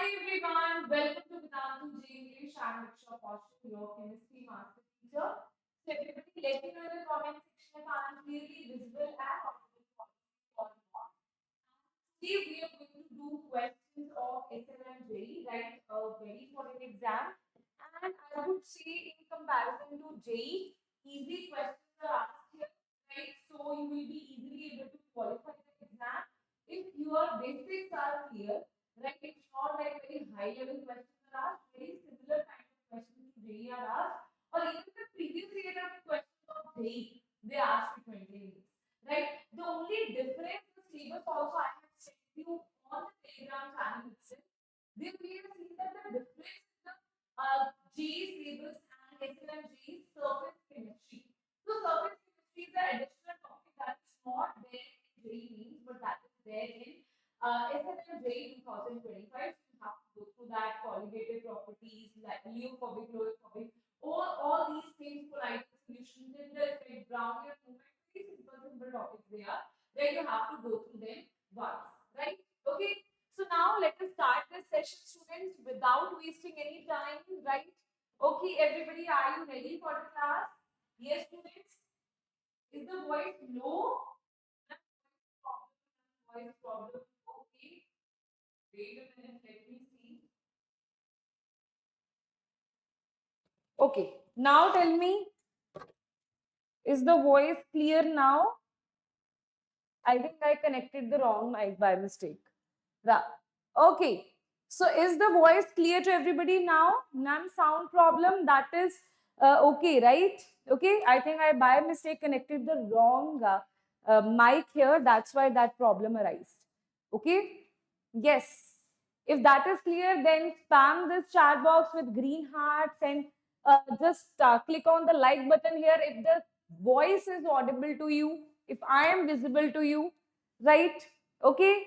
Hi everyone, welcome to Vedantu JEE English. I'm Diksha, your chemistry master teacher. So everybody, let me know in the comment section if I'm clearly visible and audible or not. Today we are going to do questions of SRMJEE, right? A very important exam, and I would say in comparison to JEE, easy questions are asked here, right? So you will be easily able to qualify the exam if your basics are clear. Right, it's not like very high level questions are asked, very similar kind of questions to JEE are asked, or even the previous year of questions of JEE, they asked frequently in this. Right? The only difference, the syllabus also I have sent you on the Telegram channel itself. Then we have seen that the difference in the JEE syllabus and SRMJEE surface chemistry. So surface chemistry is an additional topic that is not there in JEE Main, but that is there in SRMJEE 2025. So you have to go through that colligative properties like leophobic, loophobic, all these things, polite solutions, Tyndall effect, Brownian movement, very simple topics they are. Then you have to go through them once, right? Okay. So now let us start this session, students, without wasting any time, right? Okay, everybody, are you ready for the class? Yes, students. Is the voice low? Voice problem. Okay. Wait a minute. Let me see. Okay. Now tell me, is the voice clear now? I think I connected the wrong mic by mistake. Okay. So is the voice clear to everybody now? None sound problem. That is okay, right? Okay. I think I by mistake connected the wrong mic here. That's why that problem arose. Okay. Yes. If that is clear, then spam this chat box with green hearts and just click on the like button here if the voice is audible to you, if I am visible to you, right? Okay.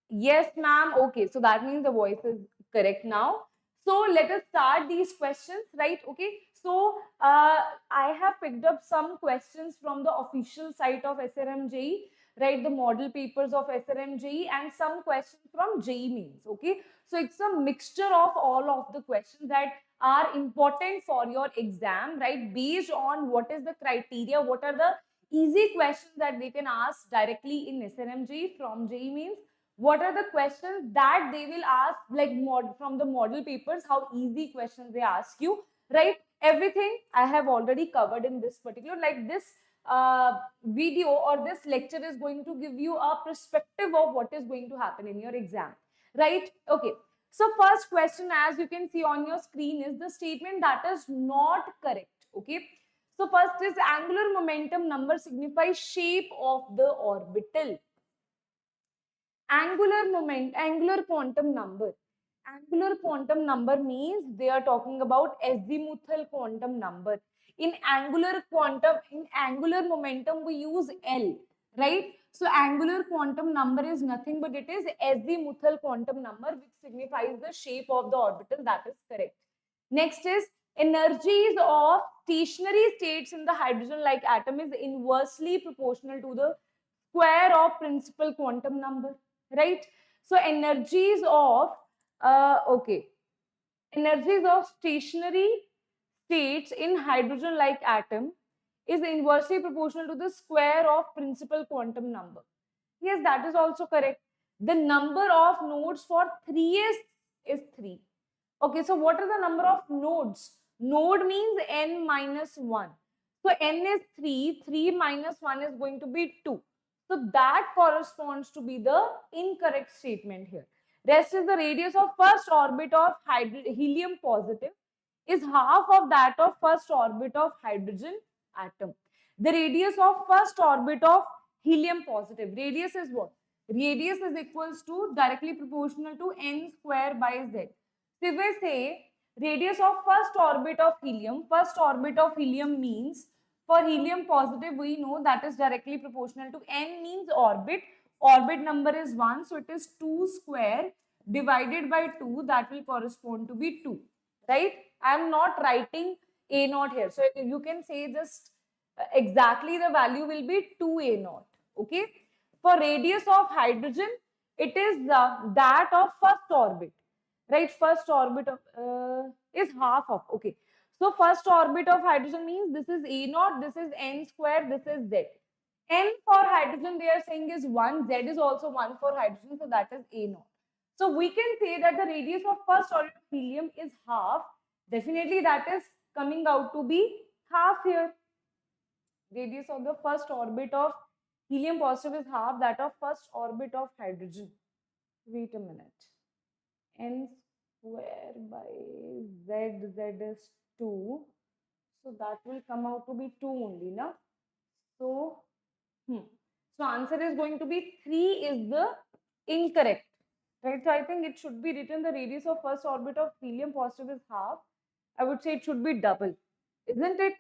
Yes, ma'am. Okay, so that means the voice is correct now. So let us start these questions, right? Okay. So I have picked up some questions from the official site of SRMJEE, right? The model papers of SRMJEE and some questions from JEE Mains. Okay. So it's a mixture of all of the questions that are important for your exam, right? Based on what is the criteria, what are the easy questions that they can ask directly in SRMJEE from JEE Mains, what are the questions that they will ask like from the model papers, how easy questions they ask you, right? Everything I have already covered in this particular, like this video or this lecture is going to give you a perspective of what is going to happen in your exam, right? Okay. So first question, as you can see on your screen, is the statement that is not correct. Okay. So first is angular momentum number signifies shape of the orbital. Angular quantum number. Angular quantum number means they are talking about azimuthal quantum number. In angular momentum, we use L, right? So angular quantum number is nothing but it is azimuthal quantum number, which signifies the shape of the orbital. That is correct. Next is energies of stationary states in the hydrogen-like atom is inversely proportional to the square of principal quantum number, right? So energies of energies of stationary states in hydrogen-like atom is inversely proportional to the square of principal quantum number. Yes, that is also correct. The number of nodes for 3s is 3. Okay, so what is the number of nodes? Node means n minus 1. So n is 3, 3 minus 1 is going to be 2. So that corresponds to be the incorrect statement here. Rest is the radius of first orbit of helium positive is half of that of first orbit of hydrogen atom. The radius of first orbit of helium positive. Radius is what? Radius is equals to directly proportional to n square by z. So if I say radius of first orbit of helium means for helium positive, we know that is directly proportional to n means orbit. Orbit number is 1. So it is 2 square divided by 2. That will correspond to be 2. Right? I am not writing A naught here. So you can say just exactly the value will be 2A naught. Okay? For radius of hydrogen, It is that of first orbit, right? First orbit of is half of, okay. So first orbit of hydrogen means this is A naught, this is n square, this is Z. N for hydrogen they are saying is 1, Z is also 1 for hydrogen, so that is A naught. So we can say that the radius of first orbit of helium is half. Definitely that is coming out to be half here. Radius of the first orbit of helium positive is half that of first orbit of hydrogen. Wait a minute. N square by Z, Z is 2. So that will come out to be 2 only, na? So, so answer is going to be 3 is the incorrect. Right, so I think it should be written the radius of first orbit of helium positive is half. I would say it should be double, isn't it?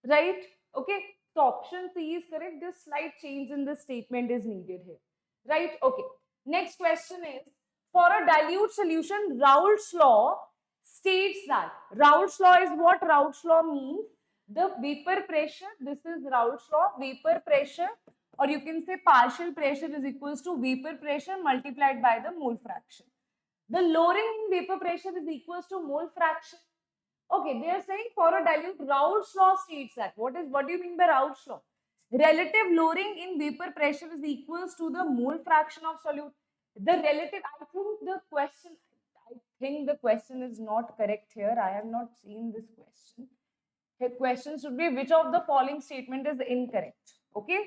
Right? Okay. So option C is correct. This slight change in the statement is needed here. Right? Okay. Next question is, for a dilute solution, Raoult's law states that. Raoult's law is what Raoult's law means? The vapor pressure, this is Raoult's law, vapor pressure, or you can say partial pressure is equals to vapor pressure multiplied by the mole fraction. The lowering in vapor pressure is equals to mole fraction. Okay, they are saying for a dilute, Raoult's law states that. What do you mean by Raoult's law? Relative lowering in vapor pressure is equals to the mole fraction of solute. The relative, I think the question is not correct here. I have not seen this question. The question should be which of the following statement is incorrect. Okay,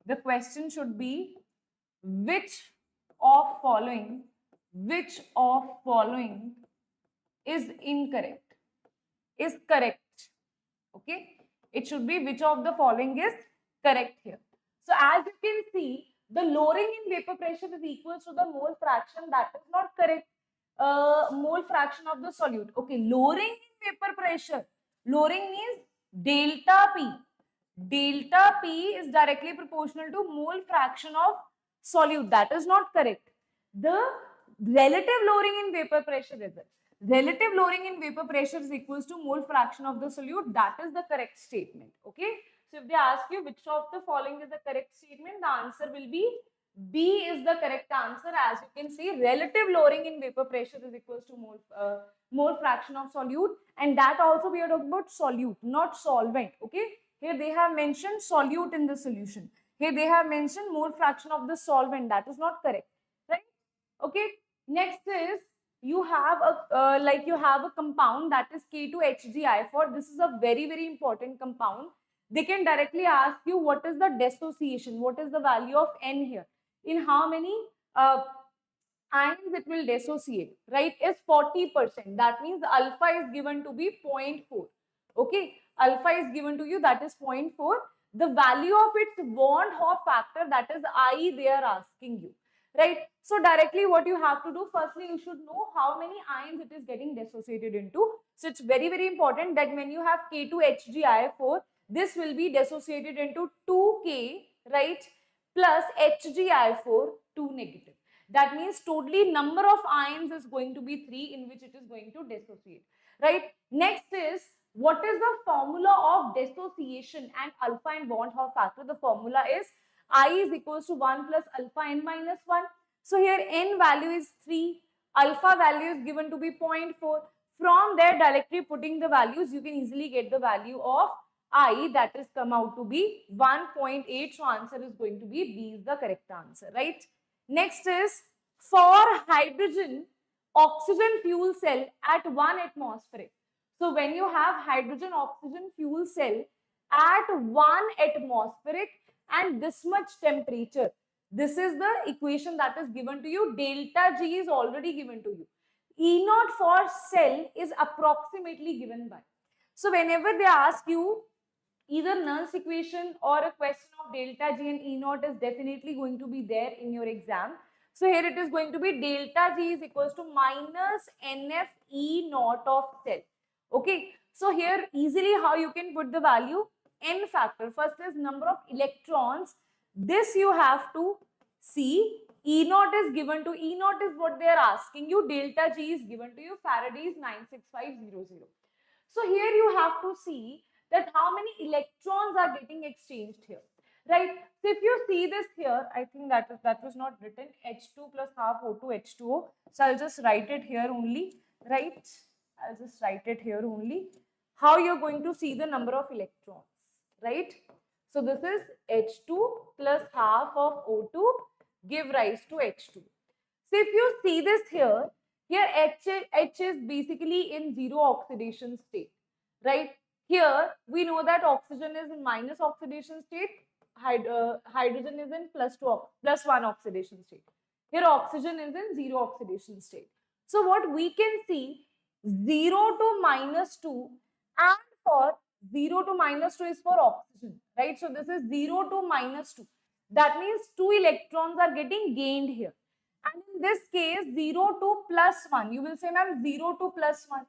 the question should be which of following is incorrect, is correct. Okay, it should be which of the following is correct here. So as you can see, the lowering in vapor pressure is equal to the mole fraction. That is not correct. Mole fraction of the solute. Okay, lowering in vapor pressure. Lowering means delta P. Delta P is directly proportional to mole fraction of solute. That is not correct. The relative lowering in vapor pressure is it. Relative lowering in vapor pressure is equals to mole fraction of the solute. That is the correct statement. Okay. So if they ask you which of the following is the correct statement, the answer will be B is the correct answer. As you can see, relative lowering in vapor pressure is equals to mole fraction of solute, and that also we are talking about solute, not solvent. Okay. Here they have mentioned solute in the solution. Here they have mentioned mole fraction of the solvent. That is not correct, right? Okay. Next is you have a compound that is K2HgI4. This is a very, very important compound. They can directly ask you what is the dissociation, what is the value of N here, in how many ions it will dissociate, right? Is 40%. That means alpha is given to be 0.4. Okay, alpha is given to you, that is 0.4. The value of its bond Hoffe factor, that is I, they are asking you, right? So directly what you have to do, firstly you should know how many ions it is getting dissociated into. So it's very, very important that when you have K2HgI4, this will be dissociated into 2K, right, plus HgI4, 2 negative. That means totally number of ions is going to be 3 in which it is going to dissociate, right? Next is, what is the formula of dissociation and alpha and bond Hoffe factor? The formula is I is equals to 1 plus alpha n minus 1. So here n value is 3, alpha value is given to be 0.4. From there, directly putting the values, you can easily get the value of I, that is come out to be 1.8. So answer is going to be B is the correct answer, right? Next is, for hydrogen oxygen fuel cell at 1 atmospheric. So when you have hydrogen oxygen fuel cell at 1 atmospheric and this much temperature, this is the equation that is given to you. Delta G is already given to you. E naught for cell is approximately given by. So whenever they ask you either Nernst equation or a question of delta G and E naught is definitely going to be there in your exam. So here it is going to be delta G is equals to minus NF E naught of cell. Okay. So here easily how you can put the value? N factor. First is number of electrons. This you have to see. E naught is given to, E naught is what they are asking you. Delta G is given to you. Faraday's 96500. So here you have to see that how many electrons are getting exchanged here. right? So if you see this here, I think that was not written, H2 plus half O2 H2O. So I'll just write it here only, right? I'll just write it here only. How you're going to see the number of electrons, right? So this is H2 plus half of O2 give rise to H2. So if you see this here, H is basically in zero oxidation state, right? Here we know that oxygen is in minus oxidation state, hydrogen is in plus one oxidation state. Here oxygen is in zero oxidation state. So what we can see, 0 to minus 2, and for 0 to minus 2 is for oxygen, right? So this is 0 to minus 2. That means 2 electrons are getting gained here. And in this case, 0 to plus 1. You will say, ma'am, 0 to plus 1.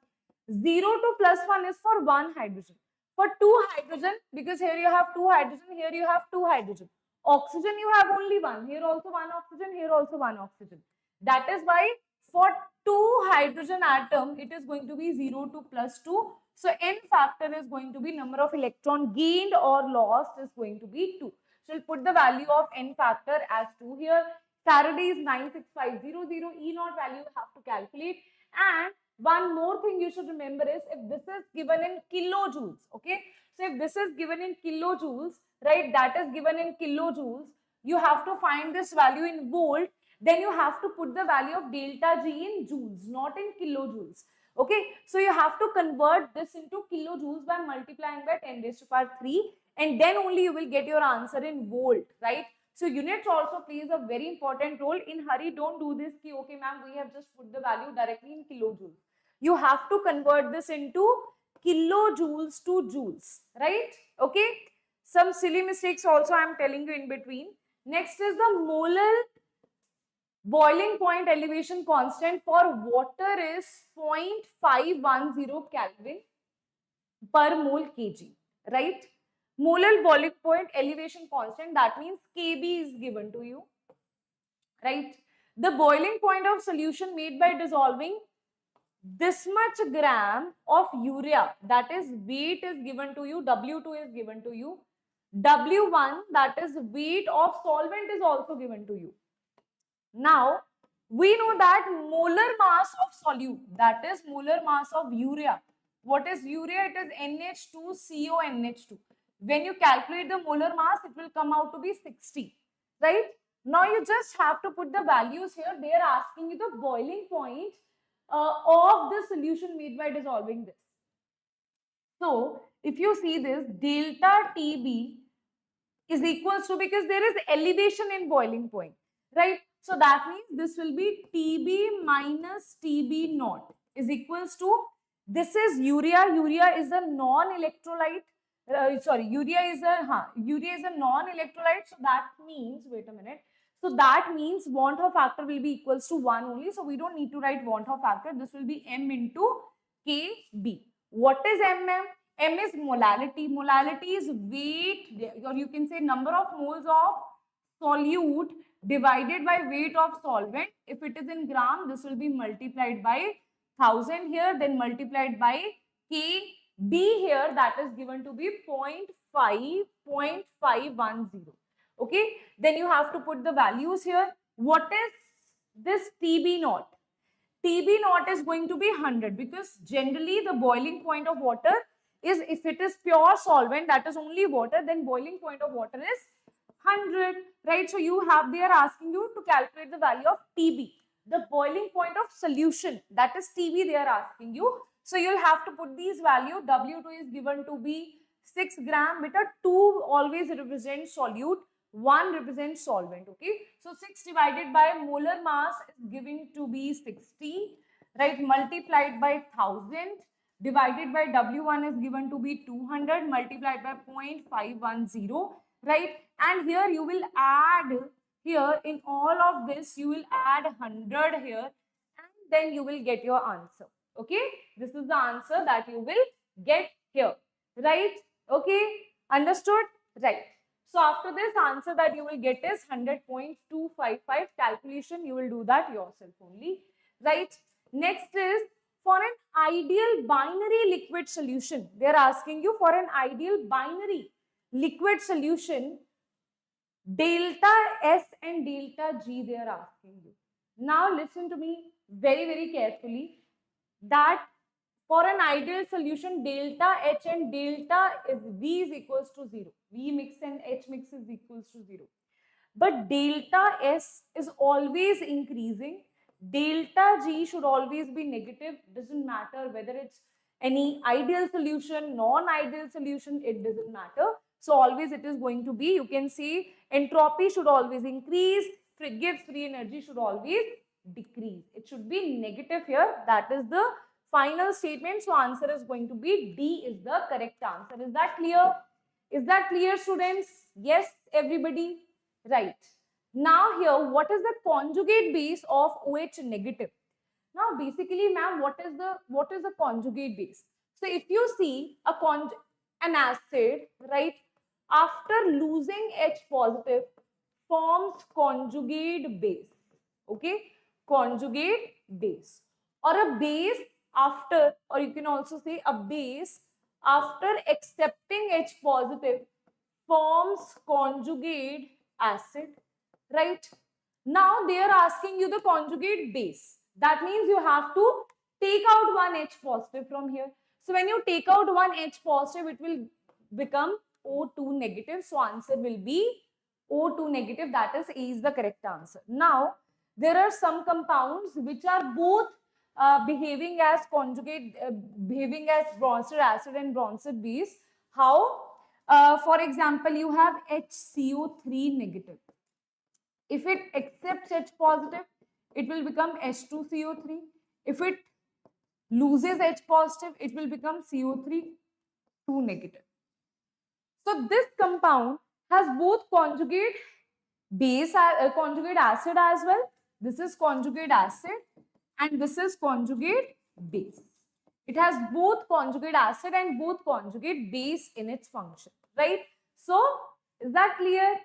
0 to plus 1 is for 1 hydrogen. For 2 hydrogen, because here you have 2 hydrogen, here you have 2 hydrogen. Oxygen, you have only 1. Here also 1 oxygen, here also 1 oxygen. That is why for 2 hydrogen atom, it is going to be 0 to plus 2. So N factor is going to be number of electron gained or lost is going to be 2. So we'll put the value of N factor as 2 here. Faraday is 96500, E naught value you have to calculate. And one more thing you should remember is if this is given in kilojoules, okay? So if this is given in kilojoules, right, that is given in kilojoules, you have to find this value in volt, then you have to put the value of delta G in joules, not in kilojoules. Okay, so you have to convert this into kilojoules by multiplying by 10 raised to power 3, and then only you will get your answer in volt, right? So units also plays a very important role. In hurry, don't do this ki, okay ma'am, we have just put the value directly in kilojoules. You have to convert this into kilojoules to joules, right? Okay, some silly mistakes also I am telling you in between. Next is the molar boiling point elevation constant for water is 0.510 Kelvin per mole kg, right? Molar boiling point elevation constant, that means Kb is given to you, right? The boiling point of solution made by dissolving this much gram of urea, that is weight is given to you, W2 is given to you, W1, that is weight of solvent, is also given to you. Now, we know that molar mass of solute, that is molar mass of urea. What is urea? It is NH2CONH2. When you calculate the molar mass, it will come out to be 60, right? Now, you just have to put the values here. They are asking you the boiling point of the solution made by dissolving this. So, if you see this, delta TB is equals to, because there is elevation in boiling point, right? So that means this will be TB minus TB naught is equals to, this is urea. Urea is a non-electrolyte. Urea is a non-electrolyte. So that means, wait a minute. So that means want Hoffe factor will be equals to 1 only. So we don't need to write want Hoffe factor. This will be M into Kb. What is MM? M is molality. Molality is weight, or you can say number of moles of solute divided by weight of solvent. If it is in gram, this will be multiplied by 1000 here, then multiplied by Kb here, that is given to be 0.510. Okay, then you have to put the values here. What is this TB naught? TB naught is going to be 100, because generally the boiling point of water is, if it is pure solvent, that is only water, then boiling point of water is 100, right? So you have, they are asking you to calculate the value of TB, the boiling point of solution, that is TB they are asking you. So you'll have to put these value. W2 is given to be 6 gram, beta 2 always represents solute, 1 represents solvent, okay? So 6 divided by molar mass is given to be 60, right? Multiplied by 1000, divided by W1 is given to be 200, multiplied by 0.510, right? And here you will add, here in all of this, you will add 100 here, and then you will get your answer, okay? This is the answer that you will get here, right? Okay, understood? Right. So after this, answer that you will get is 100.255. Calculation, you will do that yourself only, right? Next is, for an ideal binary liquid solution, they are asking you for an ideal binary liquid solution, Delta S and delta G they are asking you. Now listen to me very, very carefully that for an ideal solution, delta H and delta is V is equals to 0. V mix and H mix is equals to 0. But delta S is always increasing. Delta G should always be negative. Doesn't matter whether it's any ideal solution, non-ideal solution, it doesn't matter. So always it is going to be, you can see entropy should always increase, gives free energy should always decrease. It should be negative here. That is the final statement. So answer is going to be D is the correct answer. Is that clear? Is that clear, students? Yes, everybody? Right. Now here, what is the conjugate base of OH negative? Now basically, ma'am, what is the conjugate base? So if you see an acid, right, after losing H positive, forms conjugate base. Okay, conjugate base, or a base after, or you can also say a base after accepting H positive forms conjugate acid, right? Now they are asking you the conjugate base. That means you have to take out one H positive from here. So when you take out one H positive, it will become O2 negative. So answer will be O2 negative. That is A is the correct answer. Now there are some compounds which are both behaving as conjugate, behaving as Bronsted acid and Bronsted base. How? For example, you have HCO3 negative. If it accepts H positive, it will become H2CO3. If it loses H positive, it will become CO3 2 negative. So this compound has both conjugate base, conjugate acid as well. This is conjugate acid and this is conjugate base. It has both conjugate acid and both conjugate base in its function, right? So is that clear?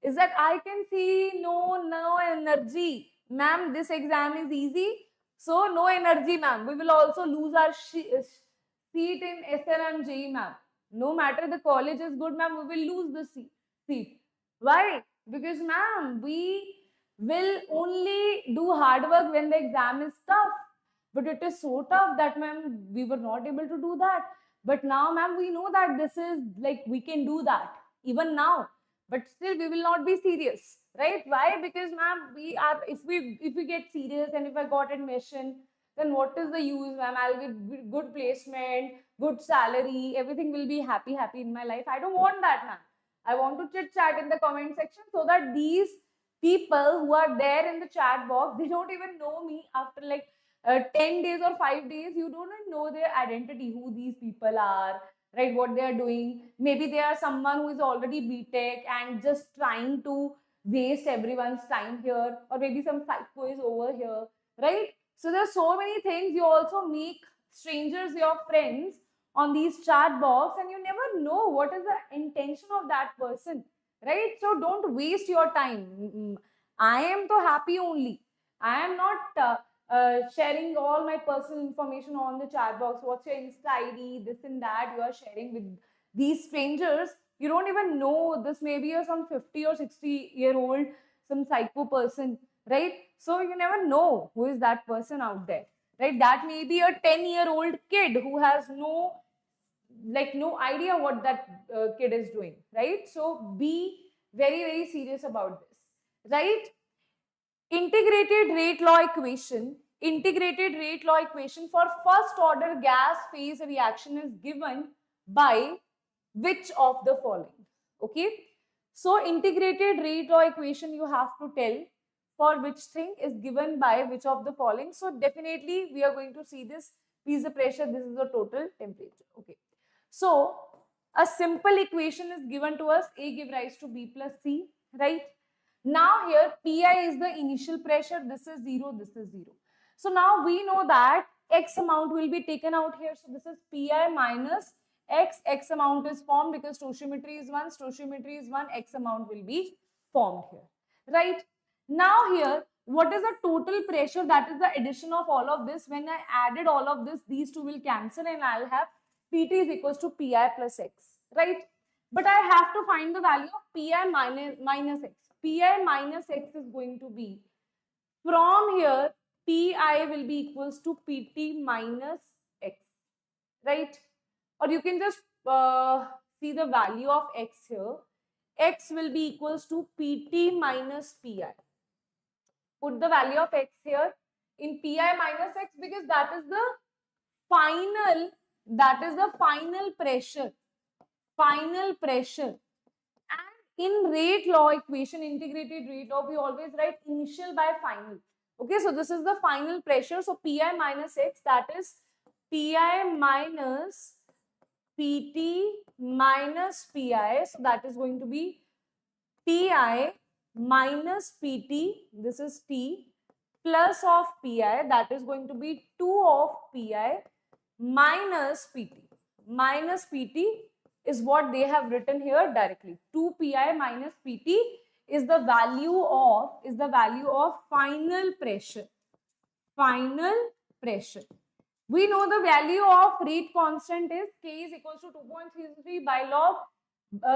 Is that I can see no energy. Ma'am, this exam is easy. So no energy, ma'am. We will also lose our seat in SRMJEE, ma'am. No matter the college is good, ma'am, we will lose the seat. Why? Because, ma'am, we will only do hard work when the exam is tough. But it is so tough that, ma'am, we were not able to do that. But now, ma'am, we know that this is like we can do that even now. But still, we will not be serious, right? Why? Because, ma'am, we are. If we get serious and if I got admission, then what is the use, ma'am? I'll get good placement, good salary, everything will be happy in my life. I don't want that, ma'am. I want to chit chat in the comment section so that these people who are there in the chat box, they don't even know me after like 10 days or 5 days. You don't even know their identity, who these people are, right? What they are doing. Maybe they are someone who is already BTech and just trying to waste everyone's time here, or maybe some psycho is over here, right? So there's so many things. You also make strangers your friends on these chat box, and you never know what is the intention of that person, right? So don't waste your time. I am so happy only. I am not sharing all my personal information on the chat box. What's your Insta ID, this and that you are sharing with these strangers. You don't even know, this may be some 50 or 60-year-old, some psycho person, right? So you never know who is that person out there, right? That may be a 10-year-old kid who has no idea what that kid is doing, right? So be very, very serious about this, right? Integrated rate law equation for first order gas phase reaction is given by which of the following? Okay, so integrated rate law equation you have to tell for which thing is given by which of the following. So definitely we are going to see this. P is the pressure, this is the total temperature. Okay, so a simple equation is given to us. A give rise to B plus C, right? Now here Pi is the initial pressure, this is 0, this is 0. So now we know that X amount will be taken out here. So this is Pi minus X amount is formed because stoichiometry is 1, X amount will be formed here, right? Now here, what is the total pressure? That is the addition of all of this. When I added all of this, these two will cancel and I'll have Pt is equals to Pi plus X, right? but I have to find the value of Pi minus x. Pi minus x is going to be, from here, Pi will be equals to Pt minus x, right? Or you can just see the value of x here. X will be equals to Pt minus Pi. Put the value of x here in Pi minus x, because that is the final pressure. And in rate law equation, integrated rate law, we always write initial by final. Okay, so this is the final pressure. So Pi minus x, that is Pi minus Pt minus Pi. So that is going to be Ti minus Pt, this is T, plus of Pi, that is going to be 2 of Pi minus Pt. Minus Pt is what they have written here directly. 2 Pi minus Pt is the value of final pressure. Final pressure. We know the value of rate constant is K is equals to 2.33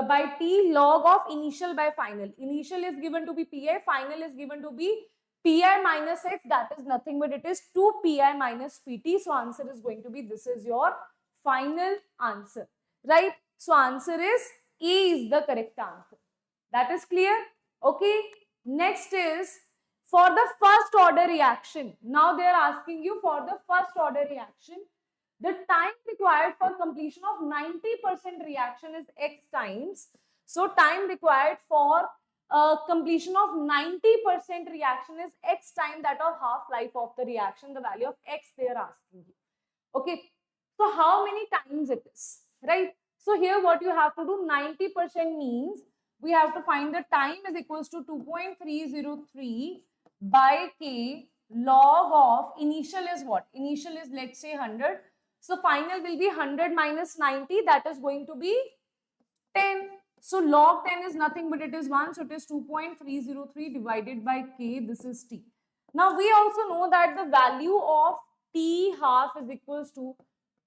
by T log of initial by final. Initial is given to be Pi, final is given to be Pi minus x, that is nothing but it is 2 Pi minus Pt. So answer is going to be, this is your final answer, right? So answer is A is the correct answer. That is clear? Okay. Next is for the first order reaction. Now they are asking you for the first order reaction. The time required for completion of 90% reaction is x times. So time required for completion of 90% reaction is x time that of half-life of the reaction, the value of x they are asking you. Okay. So how many times it is, right? So here what you have to do, 90% means we have to find the time is equals to 2.303 by K log of initial is what? Initial is, let's say, 100. So final will be 100 minus 90, that is going to be 10. So log 10 is nothing but it is 1. So it is 2.303 divided by K. This is T. Now we also know that the value of T half is equals to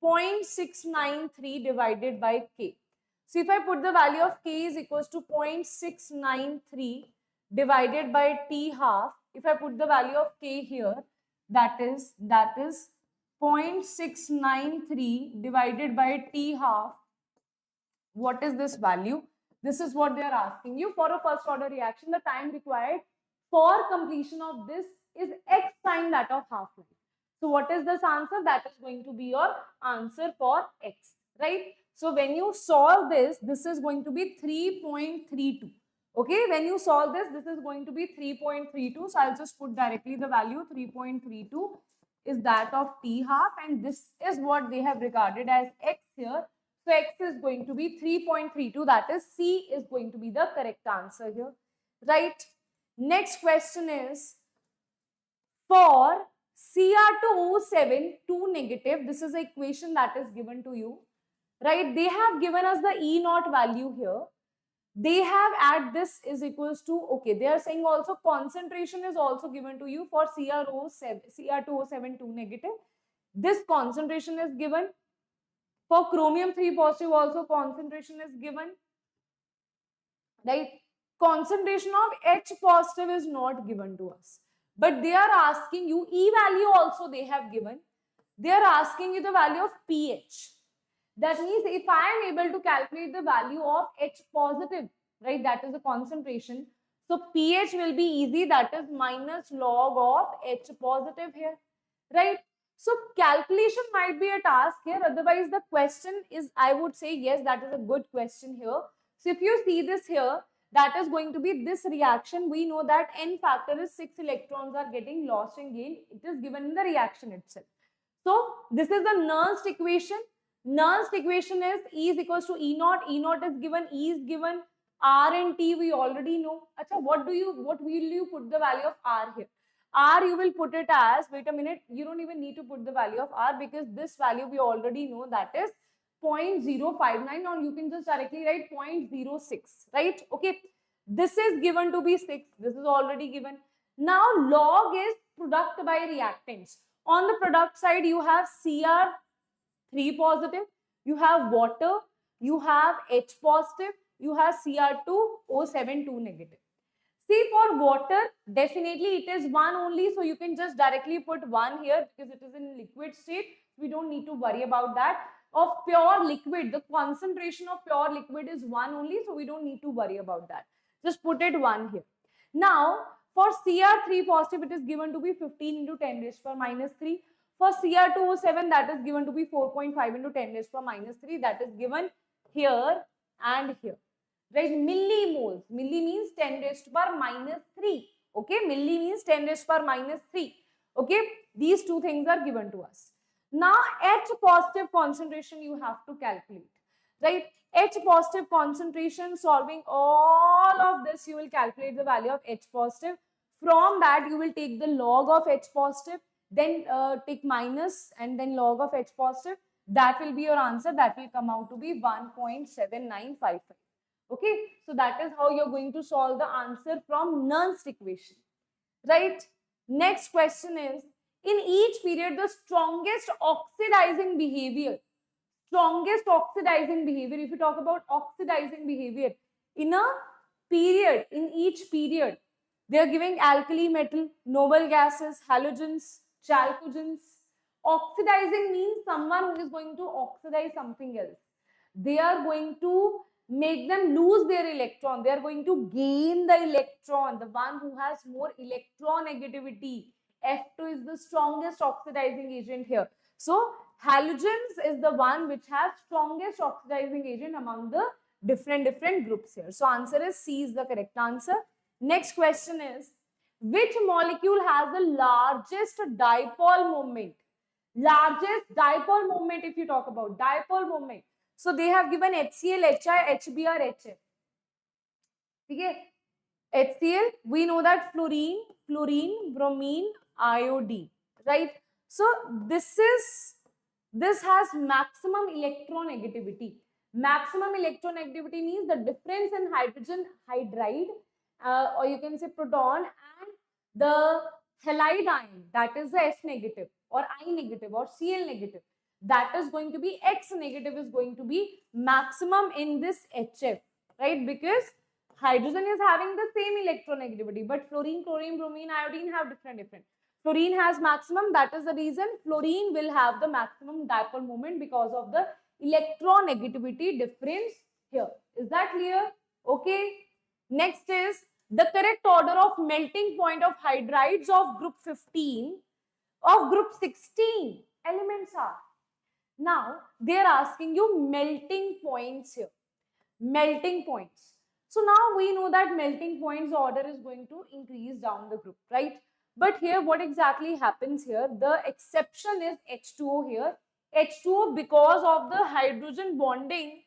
0.693 divided by K. So if I put the value of K is equals to 0.693 divided by T half, if I put the value of K here, that is 0.693 divided by T half. What is this value? This is what they are asking you. For a first order reaction, the time required for completion of this is x time that of half-life. So what is this answer? That is going to be your answer for x, right? So when you solve this, this is going to be 3.32. Okay, when you solve this, this is going to be 3.32. So I'll just put directly the value 3.32 is that of T half, and this is what they have regarded as x here. So x is going to be 3.32, that is C is going to be the correct answer here, right? Next question is for Cr2O7 2 negative, this is the equation that is given to you, right? They have given us the E naught value here. They have at this is equals to, okay, they are saying also concentration is also given to you for Cr2O7 2 negative. This concentration is given. For chromium 3 positive also concentration is given, right? Concentration of H positive is not given to us, but they are asking you E value also they have given. They are asking you the value of pH. That means if I am able to calculate the value of H positive, right, that is the concentration. So pH will be easy, that is minus log of H positive here, right? So calculation might be a task here. Otherwise, the question is, I would say, yes, that is a good question here. So if you see this here, that is going to be this reaction. We know that N factor is 6 electrons are getting lost and gained. It is given in the reaction itself. So this is the Nernst equation. Nernst equation is E is equals to E naught. E naught is given, E is given, R and T we already know. Achha, what will you put the value of R here? R you will put it as, wait a minute, you don't even need to put the value of R because this value we already know, that is 0.059, or you can just directly write 0.06, right? Okay, this is given to be 6, this is already given. Now log is product by reactants. On the product side you have Cr3 positive, you have water, you have H positive, you have Cr2O7 2 negative. See, for water, definitely it is 1 only, so you can just directly put 1 here because it is in liquid state. We don't need to worry about that. Of pure liquid, the concentration of pure liquid is 1 only, so we don't need to worry about that. Just put it 1 here. Now, for Cr3 positive, it is given to be 15 into 10 raised to power minus 3. For Cr2O7, that is given to be 4.5 into 10 raised to power minus 3. That is given here and here. Right, millimoles. Milli means 10 raised to power minus 3. Okay, milli means 10 raised to power minus 3. Okay, these two things are given to us. Now, H positive concentration you have to calculate. Right, H positive concentration, solving all of this, you will calculate the value of H positive. From that, you will take the log of H positive, then take minus and then log of H positive. That will be your answer. That will come out to be 1.7955. Okay, so that is how you're going to solve the answer from Nernst equation, right? Next question is, in each period, the strongest oxidizing behavior, if you talk about oxidizing behavior, in a period, in each period, they are giving alkali metal, noble gases, halogens, chalcogens. Oxidizing means someone who is going to oxidize something else. They are going to make them lose their electron. They are going to gain the electron, the one who has more electronegativity. F2 is the strongest oxidizing agent here. So halogens is the one which has strongest oxidizing agent among the different groups here. So answer is C is the correct answer. Next question is, which molecule has the largest dipole moment? Largest dipole moment, if you talk about dipole moment. So they have given HCl, HI, HBr, HF. Okay. HCl, we know that fluorine, bromine, iodine, right? So this has maximum electronegativity. Maximum electronegativity means the difference in hydrogen hydride, or you can say proton, and the halide ion, that is the F negative or I negative or Cl negative, that is going to be X negative, is going to be maximum in this HF, right? Because hydrogen is having the same electronegativity, but fluorine, chlorine, bromine, iodine have different. Fluorine has maximum, that is the reason fluorine will have the maximum dipole moment because of the electronegativity difference here. Is that clear? Okay. Next is the correct order of melting point of hydrides of group 15, of group 16 elements are. Now, they are asking you melting points here. Melting points. So now we know that melting points order is going to increase down the group, right? But here, what exactly happens here? The exception is H2O here. H2O, because of the hydrogen bonding,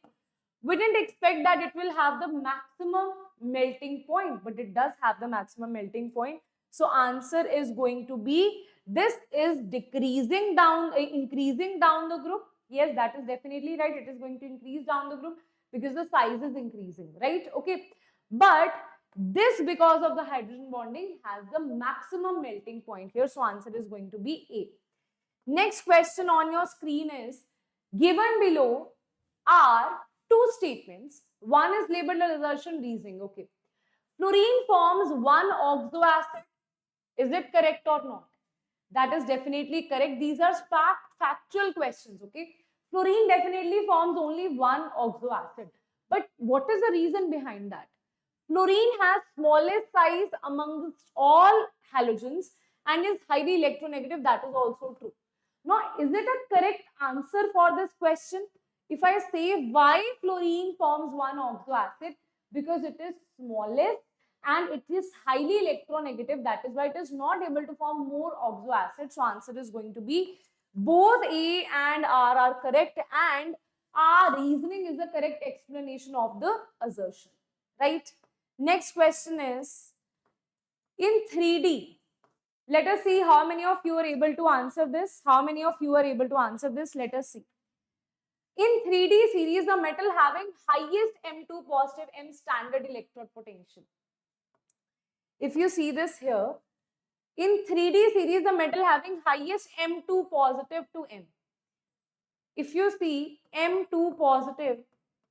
we didn't expect that it will have the maximum melting point, but it does have the maximum melting point. So answer is going to be, this is decreasing down, increasing down the group. Yes, that is definitely right. It is going to increase down the group because the size is increasing, right? Okay. But this, because of the hydrogen bonding, has the maximum melting point here. So answer is going to be A. Next question on your screen is, given below are two statements. One is labeled as assertion, reasoning. Okay. Fluorine forms one oxo acid. Is it correct or not? That is definitely correct. These are factual questions. Okay. Fluorine definitely forms only one oxo acid. But what is the reason behind that? Fluorine has smallest size amongst all halogens and is highly electronegative. That is also true. Now, is it a correct answer for this question? If I say why fluorine forms one oxo acid, because it is smallest and it is highly electronegative, that is why it is not able to form more oxo acids. So answer is going to be both A and R are correct, and our reasoning is the correct explanation of the assertion, right? Next question is, in 3D, let us see how many of you are able to answer this. How many of you are able to answer this? Let us see. In 3D series, the metal having highest M2 positive M standard electrode potential. If you see this here, in 3D series, the metal having highest M2 positive to M. If you see M2 positive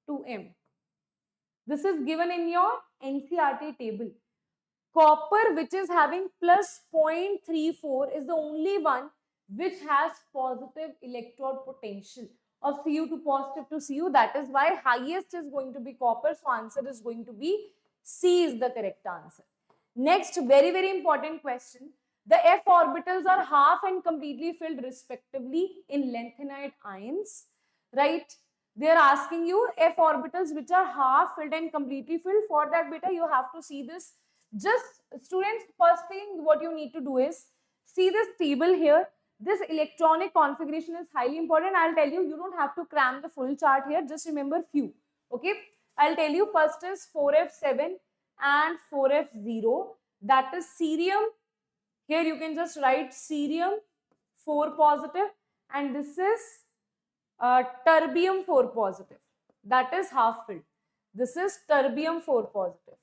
2m. This is given in your NCERT table. Copper, which is having plus 0.34, is the only one which has positive electrode potential of Cu to positive to Cu. That is why highest is going to be copper. So answer is going to be C is the correct answer. Next, very, very important question. The f orbitals are half and completely filled respectively in lanthanide ions, right? They are asking you f orbitals which are half filled and completely filled. For that, beta, you have to see this. Just students, first thing what you need to do is see this table here. This electronic configuration is highly important. I'll tell you, you don't have to cram the full chart here. Just remember few. Okay. I'll tell you, first is 4f7 and 4f0. That is cerium. Here you can just write cerium 4 positive, and this is terbium 4 positive. That is half filled. This is terbium 4 positive.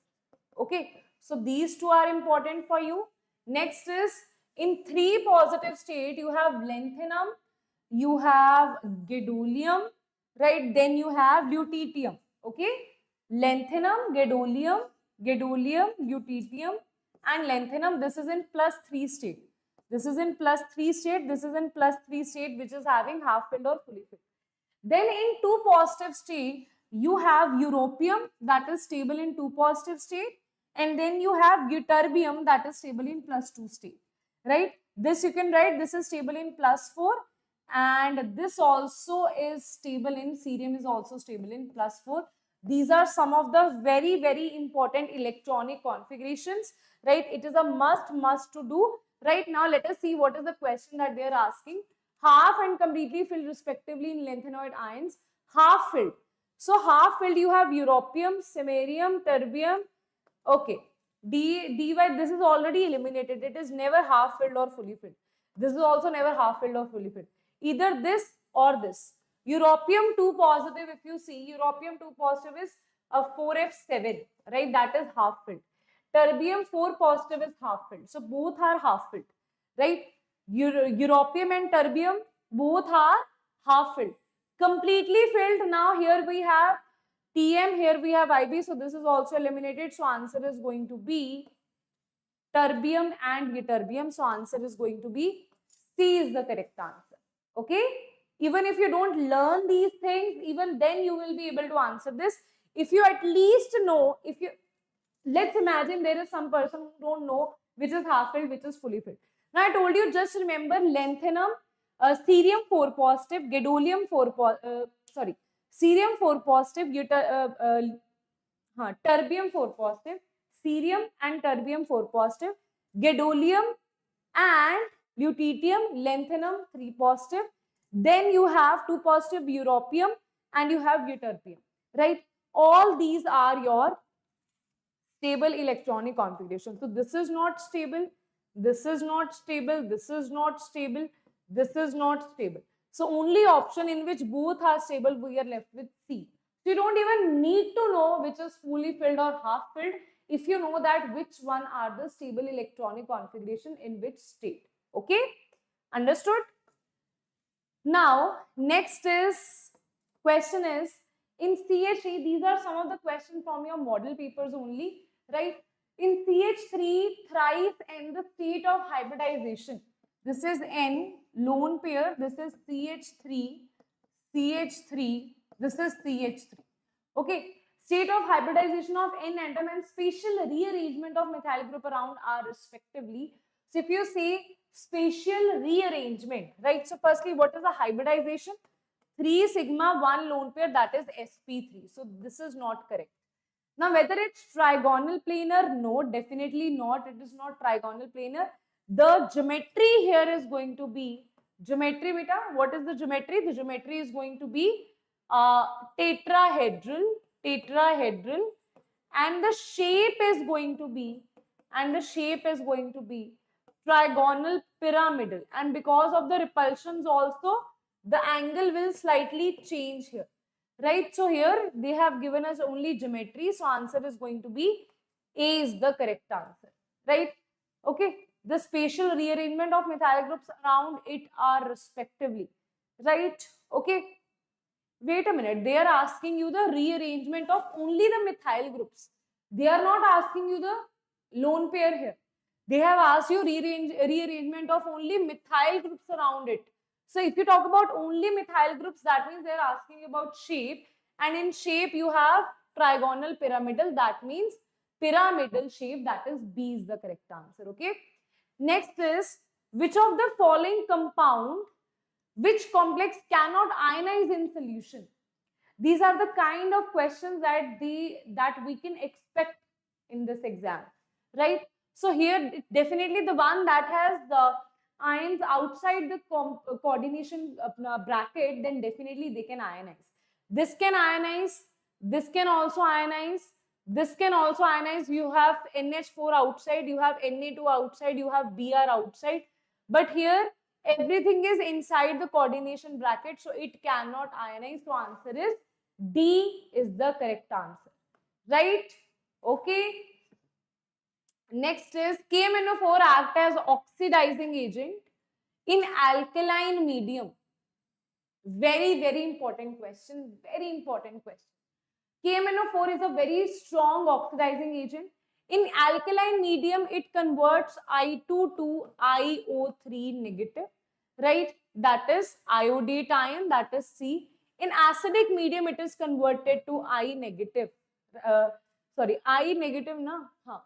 Okay. So these two are important for you. Next is in 3 positive state, you have lanthanum, you have gadolinium, right? Then you have lutetium. Okay. Lanthanum, gadolinium, lutetium, and lanthanum. This is in +3 state. This is in +3 state. This is in +3 state, which is having half filled or fully filled. Then in 2 positive state, you have europium, that is stable in 2 positive state. And then you have ytterbium, that is stable in +2 state, right? This you can write, this is stable in +4, and this also is stable in, cerium is also stable in +4. These are some of the very, very important electronic configurations, right? It is a must to do. Right now, let us see what is the question that they are asking. Half and completely filled respectively in lanthanoid ions, half filled. So half filled, you have europium, samarium, terbium. Okay, dy, this is already eliminated. It is never half filled or fully filled. This is also never half filled or fully filled. Either this or this. Europium 2 positive, if you see, europium 2 positive is a 4f7, right? That is half filled. Terbium 4 positive is half filled. So both are half filled, right? Europium and terbium both are half filled. Completely filled, now here we have Tm, here we have Ib, so this is also eliminated. So answer is going to be terbium and ytterbium. So answer is going to be C is the correct answer. Okay. Even if you don't learn these things, even then you will be able to answer this. If you at least know, let's imagine there is some person who don't know which is half filled, which is fully filled. Now I told you, just remember lanthanum, cerium 4 positive, gadolinium 4 positive, cerium 4 positive, terbium 4 positive, cerium and terbium 4 positive, gadolinium and lutetium, lanthanum 3 positive. Then you have 2 positive europium and you have ytterbium, right? All these are your stable electronic configuration. So this is not stable, this is not stable, this is not stable, this is not stable. So only option in which both are stable, we are left with C. So you don't even need to know which is fully filled or half filled if you know that which one are the stable electronic configuration in which state. Okay, understood? Now next is question is in CH3, these are some of the questions from your model papers only, right? In CH3, thrice in the state of hybridization. This is N, lone pair. This is CH3, CH3. This is CH3. Okay. State of hybridization of N atom and spatial rearrangement of methyl group around are respectively. So if you say spatial rearrangement, right? So firstly, what is the hybridization? 3 sigma 1 lone pair, that is sp3. So this is not correct. Now whether it's trigonal planar, no, definitely not. It is not trigonal planar. The geometry here is going to be geometry, beta. What is the geometry? The geometry is going to be tetrahedral, and the shape is going to be trigonal pyramidal, and because of the repulsions also the angle will slightly change here, right? So here they have given us only geometry, so answer is going to be A is the correct answer, right? Okay, the spatial rearrangement of methyl groups around it are respectively, right? Okay, Wait a minute, they are asking you the rearrangement of only the methyl groups. They are not asking you the lone pair here. They have asked you rearrangement of only methyl groups around it. So if you talk about only methyl groups, that means they are asking about shape. And in shape, you have trigonal pyramidal. That means pyramidal shape. That is B is the correct answer. Okay. Next is, which of the following compound, which complex cannot ionize in solution? These are the kind of questions that we can expect in this exam, right? So here definitely the one that has the ions outside the coordination bracket, then definitely they can ionize. This can ionize, this can also ionize, this can also ionize. You have NH4 outside, you have Na2 outside, you have Br outside, but here everything is inside the coordination bracket, so it cannot ionize. So answer is D is the correct answer, right? Okay. Next is KMNO4 act as oxidizing agent in alkaline medium. Very, very important question. Very important question. KMNO4 is a very strong oxidizing agent. In alkaline medium, it converts I2 to IO3 negative, right? That is iodate ion, that is C. In acidic medium, it is converted to I negative. I negative na? Huh.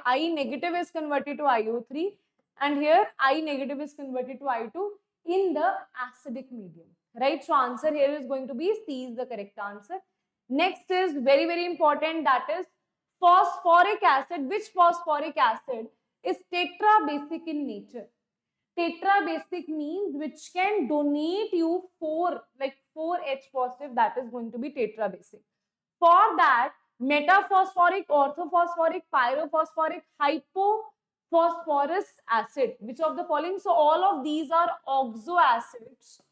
I negative is converted to IO3, and here I negative is converted to I2 in the acidic medium, right? So answer here is going to be C is the correct answer. Next is very, very important, that is phosphoric acid. Which phosphoric acid is tetrabasic in nature? Tetrabasic means which can donate you 4 H positive, that is going to be tetrabasic. For that, metaphosphoric, orthophosphoric, pyrophosphoric, hypophosphorus acid, which of the following? So all of these are oxo acids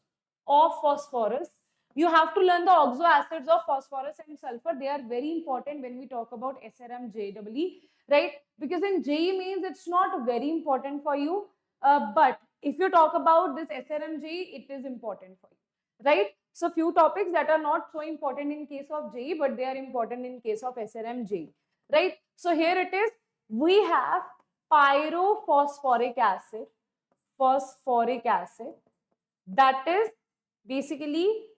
of phosphorus. You have to learn the oxo acids of phosphorus and sulfur. They are very important when we talk about SRMJEE, right? Because in JEE Mains, it's not very important for you. But if you talk about this SRMJEE, it is important for you, right? So few topics that are not so important in case of JEE, but they are important in case of SRMJEE, right? So here it is. We have pyrophosphoric acid, that is basically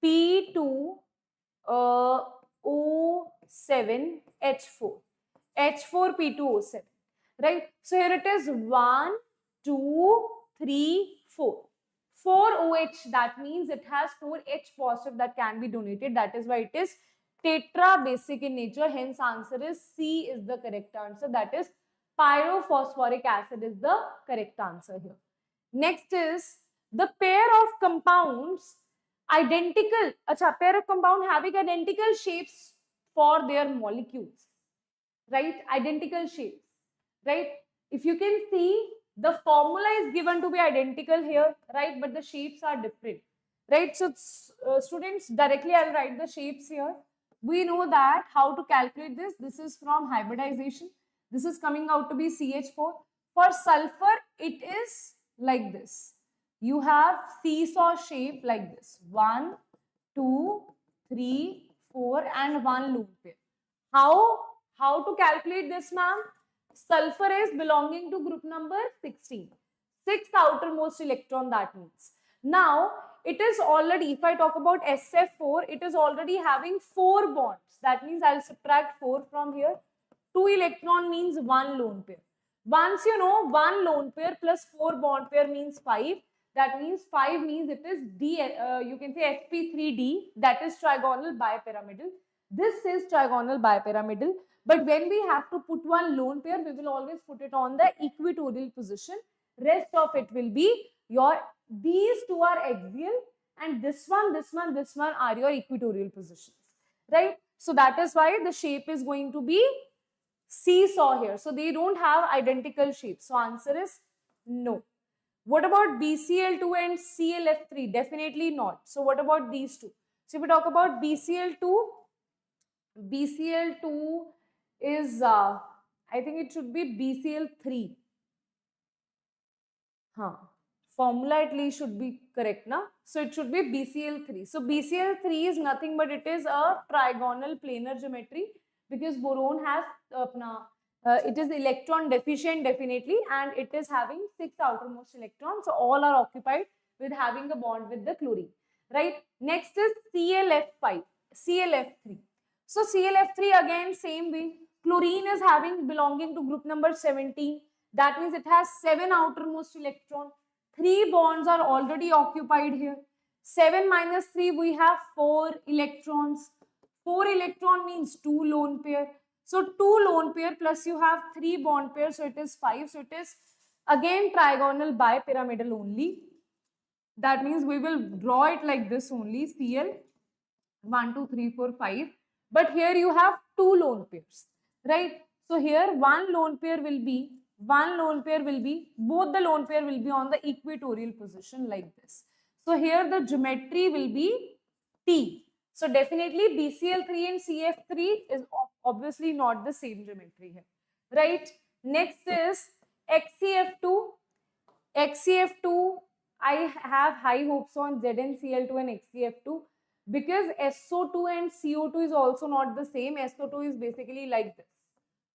P2O7H4, H4P2O7, right? So here it is 1, 2, 3, 4. 4 OH, that means it has 4 H positive that can be donated. That is why it is tetrabasic in nature. Hence, answer is C is the correct answer. That is pyrophosphoric acid is the correct answer here. Next is the pair of compounds identical. Pair of compound having identical shapes for their molecules, right? Identical shapes, right? If you can see, the formula is given to be identical here, right? But the shapes are different, right? So students, directly I'll write the shapes here. We know that how to calculate this. This is from hybridization. This is coming out to be CH4. For sulfur, it is like this. You have seesaw shape like this. 1, 2, 3, 4 and 1 loop pair. How to calculate this, ma'am? Sulfur is belonging to group number 16. 6 outermost electron, that means. Now, it is already, if I talk about SF4, it is already having 4 bonds. That means I'll subtract 4 from here. 2 electron means 1 lone pair. Once you know 1 lone pair plus 4 bond pair means 5. That means 5 means it is D, you can say sp3d, that is trigonal bipyramidal. This is trigonal bipyramidal. But when we have to put 1 lone pair, we will always put it on the equatorial position. Rest of it will be your, these two are axial and this one are your equatorial positions, right? So that is why the shape is going to be seesaw here. So they don't have identical shapes. So answer is no. What about BCl2 and ClF3? Definitely not. So what about these two? So if we talk about BCl2 is, I think it should be BCl3. formula at least should be correct, na? So it should be BCl3. So BCl3 is nothing but it is a trigonal planar geometry, because boron has it is electron deficient definitely, and it is having 6 outermost electrons. So all are occupied with having a bond with the chlorine, right? Next is ClF5, ClF3. So ClF3 again same way. Chlorine is having belonging to group number 17. That means it has 7 outermost electron. 3 bonds are already occupied here. 7 minus 3, we have 4 electrons. 4 electron means 2 lone pair. So 2 lone pair plus you have 3 bond pairs, so it is 5. So it is again trigonal bipyramidal only. That means we will draw it like this only, Cl 1, 2, 3, 4, 5. But here you have 2 lone pairs, right? So here one lone pair will be, both the lone pair will be on the equatorial position like this. So here the geometry will be T. So definitely BCl3 and CF3 is obviously not the same geometry here, right? Next is XCF2. XCF2, I have high hopes on ZnCl2 and XCF2, because SO2 and CO2 is also not the same. SO2 is basically like this.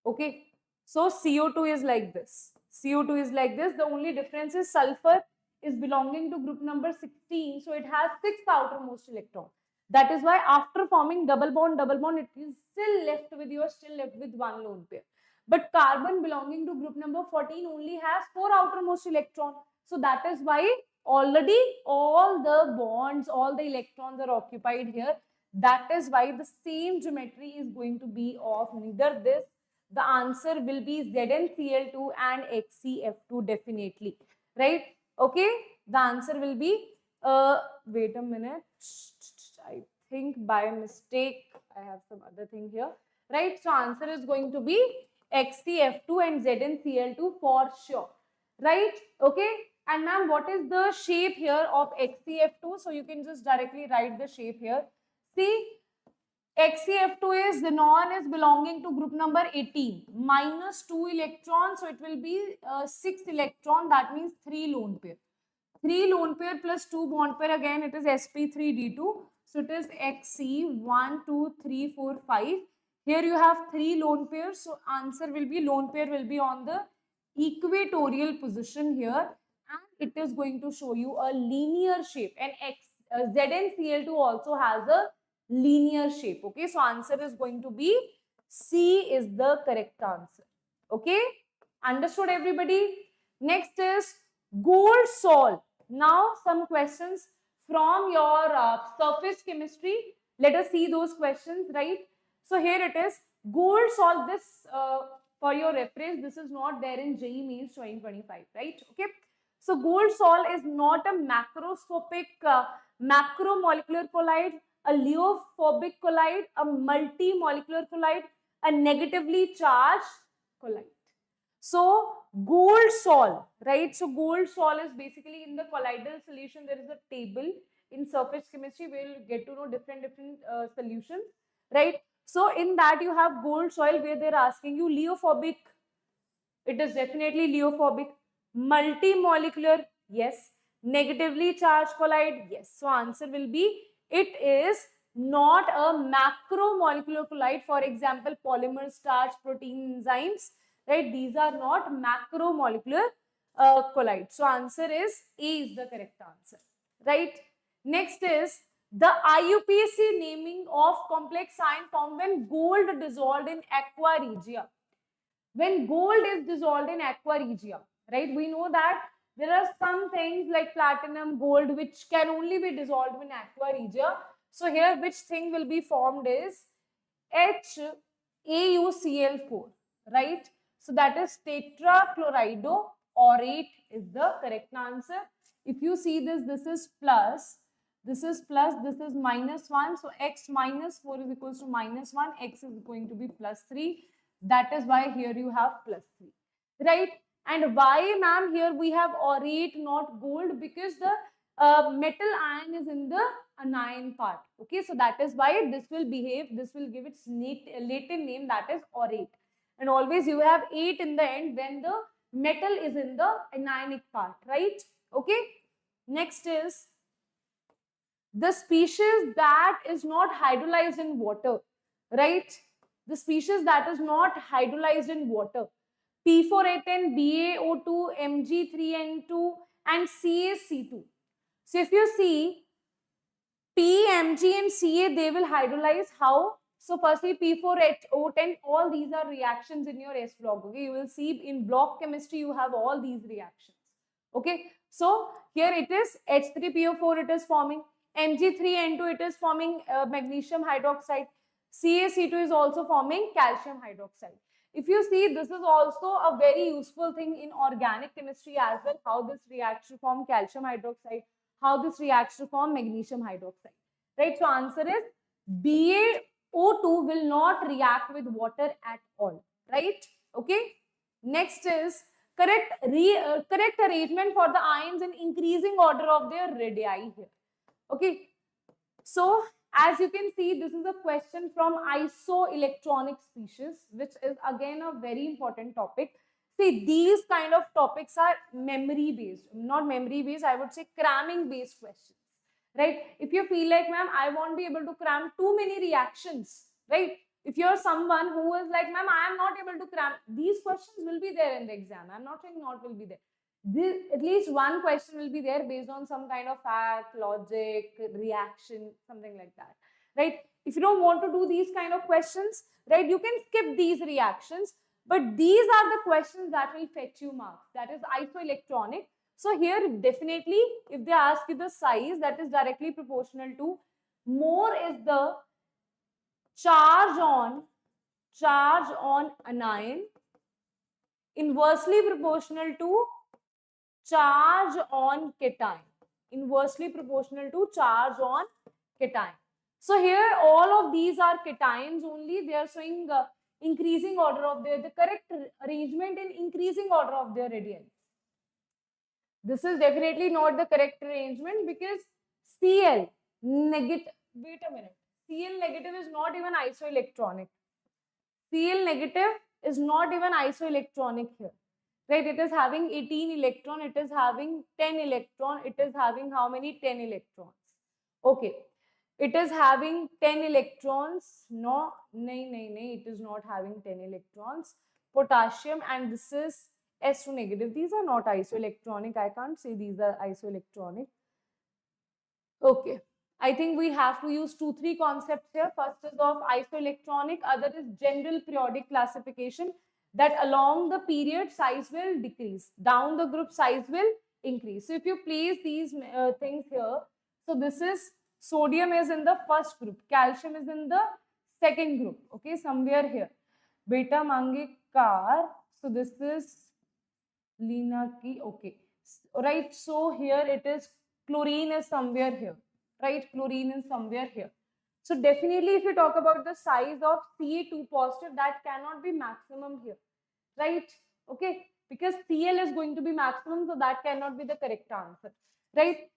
Okay. So CO2 is like this. CO2 is like this. The only difference is sulfur is belonging to group number 16. So it has 6 outermost electron. That is why after forming double bond, it is still left with one lone pair. But carbon belonging to group number 14 only has 4 outermost electron. So that is why already all the bonds, all the electrons are occupied here. That is why the same geometry is going to be of neither this. The answer will be ZnCl2 and XCF2 definitely, right? Okay, the answer will be, wait a minute, I think by mistake I have some other thing here, right? So answer is going to be XCF2 and ZnCl2 for sure, right? Okay, and ma'am, what is the shape here of XCF2? So you can just directly write the shape here. See, XCF2 is, xenon is belonging to group number 18, minus 2 electrons, so it will be 6 electron, that means 3 lone pair. 3 lone pair plus 2 bond pair, again it is sp3d2, so it is Xc 1, 2, 3, 4, 5. Here you have 3 lone pairs, so answer will be, lone pair will be on the equatorial position here, and it is going to show you a linear shape, and ZnCl2 also has a linear shape. Okay, so answer is going to be C is the correct answer. Okay, understood everybody? Next is gold salt. Now some questions from your surface chemistry. Let us see those questions, right? So here it is, gold salt. This for your reference, this is not there in JEE Main 2025, right? Okay, so gold salt is not a macroscopic macromolecular colloid, a leophobic colloid, a multimolecular colloid, a negatively charged colloid. So gold sol, right? So gold sol is basically in the colloidal solution. There is a table in surface chemistry where you'll get to know different solutions, right? So in that you have gold soil where they're asking you leophobic. It is definitely leophobic. Multimolecular, yes. Negatively charged colloid, yes. So answer will be, it is not a macromolecular colloid. For example, polymer, starch, protein, enzymes, right? These are not macromolecular colloids. So answer is A is the correct answer, right? Next is the IUPAC naming of complex ion formed when gold dissolved in aqua regia. When gold is dissolved in aqua regia, right? We know that there are some things like platinum, gold, which can only be dissolved in aqua regia. So here, which thing will be formed is HAuCl4, right? So that is tetrachlorido-orate is the correct answer. If you see this, this is plus, this is plus, this is minus 1. So x minus 4 is equals to minus 1, x is going to be plus 3. That is why here you have plus 3, right? And why, ma'am, here we have orate, not gold? Because the metal ion is in the anion part. Okay, so that is why this will behave, this will give its Latin name, that is orate. And always you have 8 in the end when the metal is in the anionic part, right? Okay. Next is the species that is not hydrolyzed in water, right? The species that is not hydrolyzed in water. P4A10, BaO2, Mg3N2, and CaC2. So if you see P, Mg, and Ca, they will hydrolyze how? So firstly, P4O10, all these are reactions in your S block. Okay, you will see in block chemistry you have all these reactions. Okay, so here it is H3PO4, it is forming Mg3N2, it is forming magnesium hydroxide. CaC2 is also forming calcium hydroxide. If you see, this is also a very useful thing in organic chemistry as well, how this reacts to form calcium hydroxide, how this reacts to form magnesium hydroxide. Right, so answer is BaO2 will not react with water at all. Right, okay. Next is correct arrangement for the ions in increasing order of their radii here. Okay, so as you can see, this is a question from isoelectronic species, which is again a very important topic. See, these kind of topics are memory based, not memory based, I would say cramming based questions, right? If you feel like, ma'am, I won't be able to cram too many reactions, right? If you're someone who is like, ma'am, I am not able to cram, these questions will be there in the exam. I'm not saying not will be there. At least one question will be there based on some kind of fact, logic, reaction, something like that, right? If you don't want to do these kind of questions, right, you can skip these reactions, but these are the questions that will fetch you marks. That is isoelectronic. So here definitely if they ask you the size, that is directly proportional to more is the charge on anion, inversely proportional to charge on cation, inversely proportional to charge on cation. So here all of these are cations only. They are showing increasing order of the correct arrangement in increasing order of their radii. This is definitely not the correct arrangement because Cl negative, wait a minute, Cl negative is not even isoelectronic. Cl negative is not even isoelectronic here, right? It is having 18 electron, it is having 10 electron, it is having how many? 10 electrons. Okay, it is having 10 electrons. No, it is not having 10 electrons. Potassium, and this is S2 negative. These are not isoelectronic. I can't say these are isoelectronic. Okay. I think we have to use 2-3 concepts here. First is of isoelectronic, other is general periodic classification, that along the period size will decrease, down the group size will increase. So if you place these things here, so this is sodium is in the first group, calcium is in the second group, okay, somewhere here. Beta mange car, so this is Lina ki, okay, right. So here it is chlorine is somewhere here, right? Chlorine is somewhere here. So definitely if you talk about the size of Ca2 positive, that cannot be maximum here, right? Okay, because Cl is going to be maximum, so that cannot be the correct answer, right?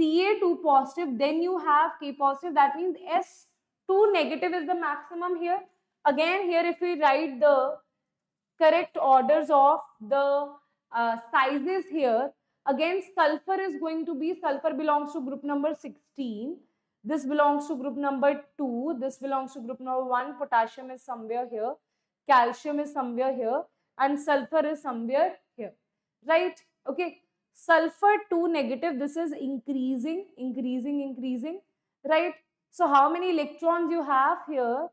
Ca2 positive, then you have K positive, that means S2 negative is the maximum here. Again, here if we write the correct orders of the sizes here, again sulfur is going to be, sulfur belongs to group number 16, this belongs to group number 2, this belongs to group number 1, potassium is somewhere here, calcium is somewhere here, and sulfur is somewhere here, right? Okay, sulfur 2 negative, this is increasing, right? So how many electrons you have here?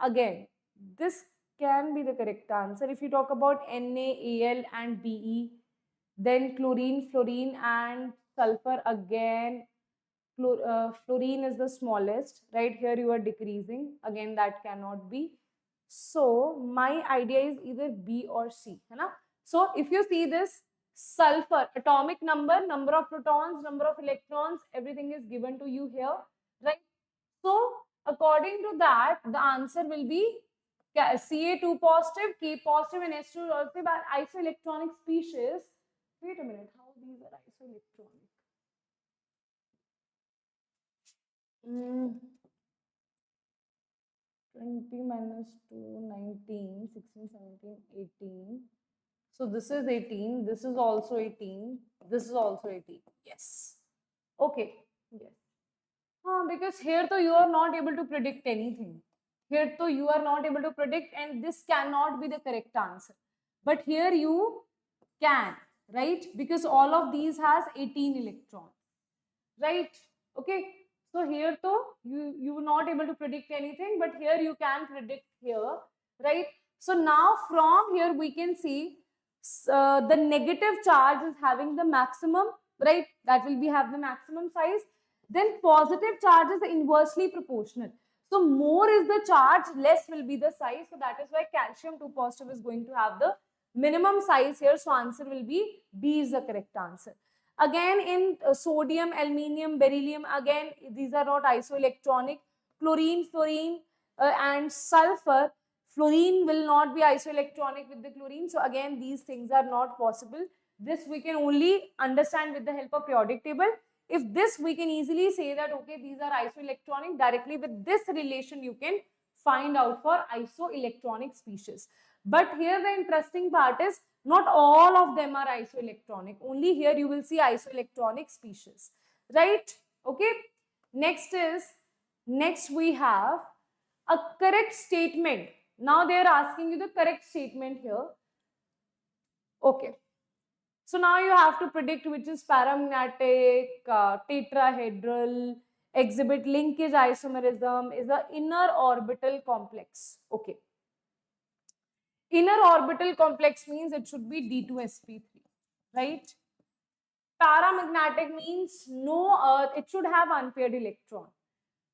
Again, this can be the correct answer. If you talk about NaAl and Be, then chlorine, fluorine, and sulfur, again fluorine is the smallest, right? Here you are decreasing, again that cannot be. So my idea is either B or C, है ना? So if you see this sulfur, atomic number, number of protons, number of electrons, everything is given to you here, right? So according to that, the answer will be Ca2 positive, K positive, and S2 positive are isoelectronic species. Wait a minute, how these are isoelectronic? 20 minus 2, 19, 16, 17, 18. So this is 18, this is also 18, this is also 18. Yes. Okay. Yes. Because here though you are not able to predict anything. Here though you are not able to predict, and this cannot be the correct answer. But here you can, right? Because all of these has 18 electrons, right? Okay. So here though you were not able to predict anything, but here you can predict here, right? So now from here we can see the negative charge is having the maximum, right? That will be have the maximum size. Then positive charge is inversely proportional. So more is the charge, less will be the size. So that is why calcium 2 positive is going to have the minimum size here. So answer will be B is the correct answer. Again in sodium, aluminium, beryllium, again these are not isoelectronic. Chlorine, fluorine and sulfur. Fluorine will not be isoelectronic with the chlorine. So again these things are not possible. This we can only understand with the help of periodic table. If this we can easily say that okay, these are isoelectronic, directly with this relation you can find out for isoelectronic species. But here the interesting part is not all of them are isoelectronic. Only here you will see isoelectronic species, right? Okay. Next we have a correct statement. Now they are asking you the correct statement here. Okay. So now you have to predict which is paramagnetic, tetrahedral, exhibit linkage isomerism, is the inner orbital complex. Okay. Inner orbital complex means it should be D2sp3, right? Paramagnetic means no earth, it should have unpaired electron.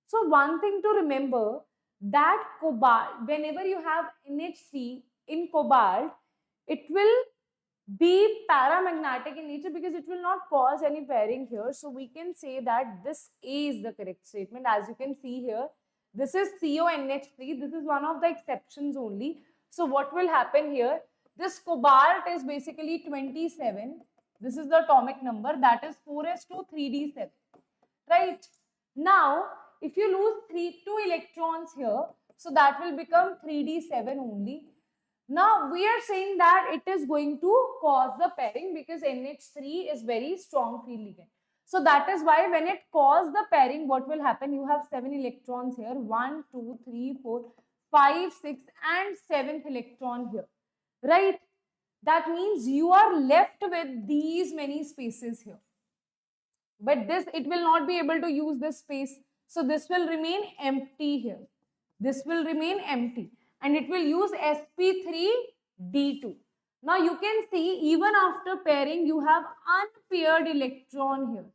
So one thing to remember, that cobalt, whenever you have NH3 in cobalt, it will be paramagnetic in nature because it will not cause any pairing here. So we can say that this A is the correct statement. As you can see here, this is CONH3. This is one of the exceptions only. So what will happen here? This cobalt is basically 27. This is the atomic number, that is 4s2 3d7, right? Now, if you lose 2 electrons here, so that will become 3d7 only. Now, we are saying that it is going to cause the pairing because NH3 is very strong field ligand. So that is why when it causes the pairing, what will happen? You have 7 electrons here, 1, 2, 3, 4, 5, 6 and 7th electron here, right? That means you are left with these many spaces here. But this, it will not be able to use this space. So this will remain empty here. This will remain empty. And it will use sp3d2. Now you can see even after pairing you have unpaired electron here.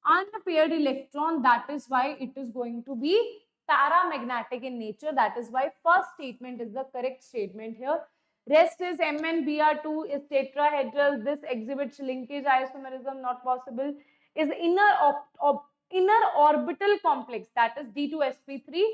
Unpaired electron, that is why it is going to be paramagnetic in nature. That is why first statement is the correct statement here. Rest is MnBr2 is tetrahedral. This exhibits linkage isomerism, not possible. Is inner orbital complex, that is D2sp3.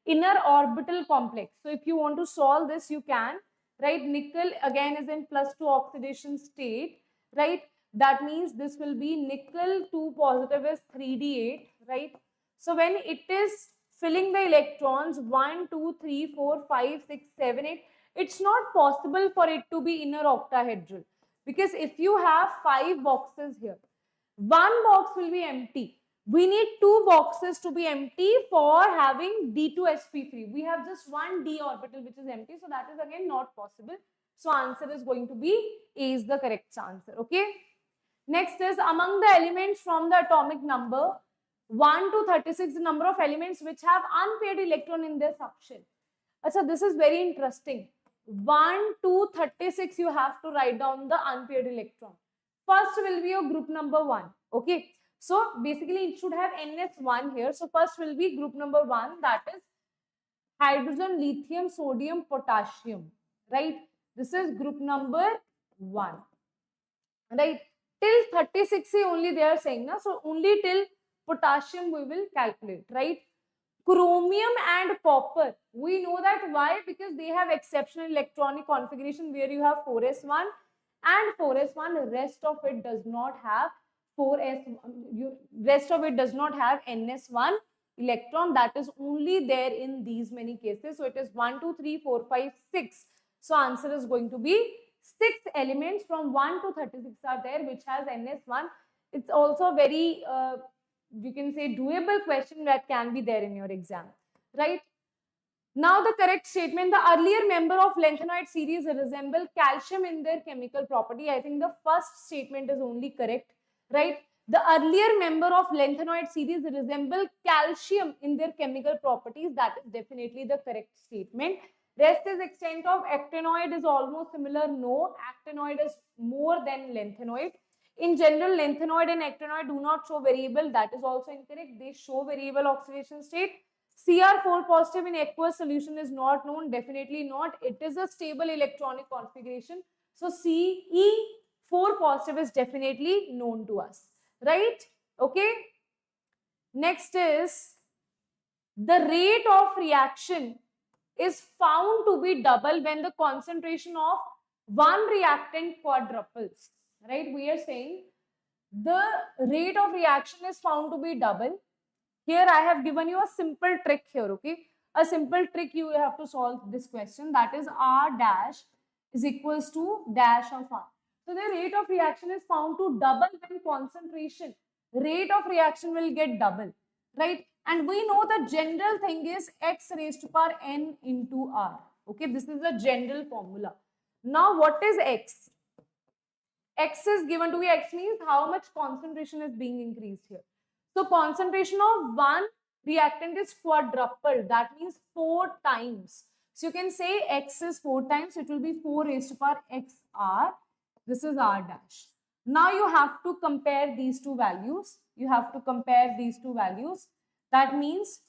Inner orbital complex. So if you want to solve this, you can, right? Nickel again is in +2 oxidation state, right? That means this will be nickel 2 positive is 3d8, right? So when it is filling the electrons 1, 2, 3, 4, 5, 6, 7, 8, it's not possible for it to be inner octahedral because if you have 5 boxes here, one box will be empty. We need 2 boxes to be empty for having D2sp3. We have just one d orbital which is empty. So that is again not possible. So answer is going to be A is the correct answer. Okay. Next is among the elements from the atomic number 1 to 36, the number of elements which have unpaired electron in their subshell. So this is very interesting. 1 to 36 you have to write down the unpaired electron. First will be your group number 1. Okay. So basically it should have NS1 here. So first will be group number 1, that is hydrogen, lithium, sodium, potassium, right? This is group number 1, right? Till 36 only they are saying, na? So only till potassium we will calculate, right? Chromium and copper, we know that why? Because they have exceptional electronic configuration where you have 4s1 and 4s1, rest of it does not have 4s, rest of it does not have ns1 electron. That is only there in these many cases. So it is 1, 2, 3, 4, 5, 6. So answer is going to be 6 elements from 1 to 36 are there, which has NS1. It's also very, you can say, doable question that can be there in your exam, right? Now the correct statement, the earlier member of lanthanoid series resemble calcium in their chemical property. I think the first statement is only correct, right? The earlier member of lanthanoid series resemble calcium in their chemical properties. That is definitely the correct statement. Rest is extent of actinoid is almost similar. No, actinoid is more than lanthanoid. In general, lanthanoid and actinoid do not show variable. That is also incorrect. They show variable oxidation state. Cr4 positive in aqueous solution is not known. Definitely not. It is a stable electronic configuration. So Ce4 positive is definitely known to us, right? Okay. Next is the rate of reaction is found to be double when the concentration of one reactant quadruples, right? We are saying the rate of reaction is found to be double. Here I have given you a simple trick here, okay? A simple trick you have to solve this question, that is R dash is equals to dash of R. So the rate of reaction is found to double when concentration. Rate of reaction will get double, right? And we know the general thing is x raised to power n into R. Okay, this is the general formula. Now what is x? X is given to be x means how much concentration is being increased here. So concentration of one reactant is quadrupled. That means 4 times. So you can say x is 4 times. So it will be 4 raised to power xr. This is r dash. Now you have to compare these two values. You have to compare these two values. That means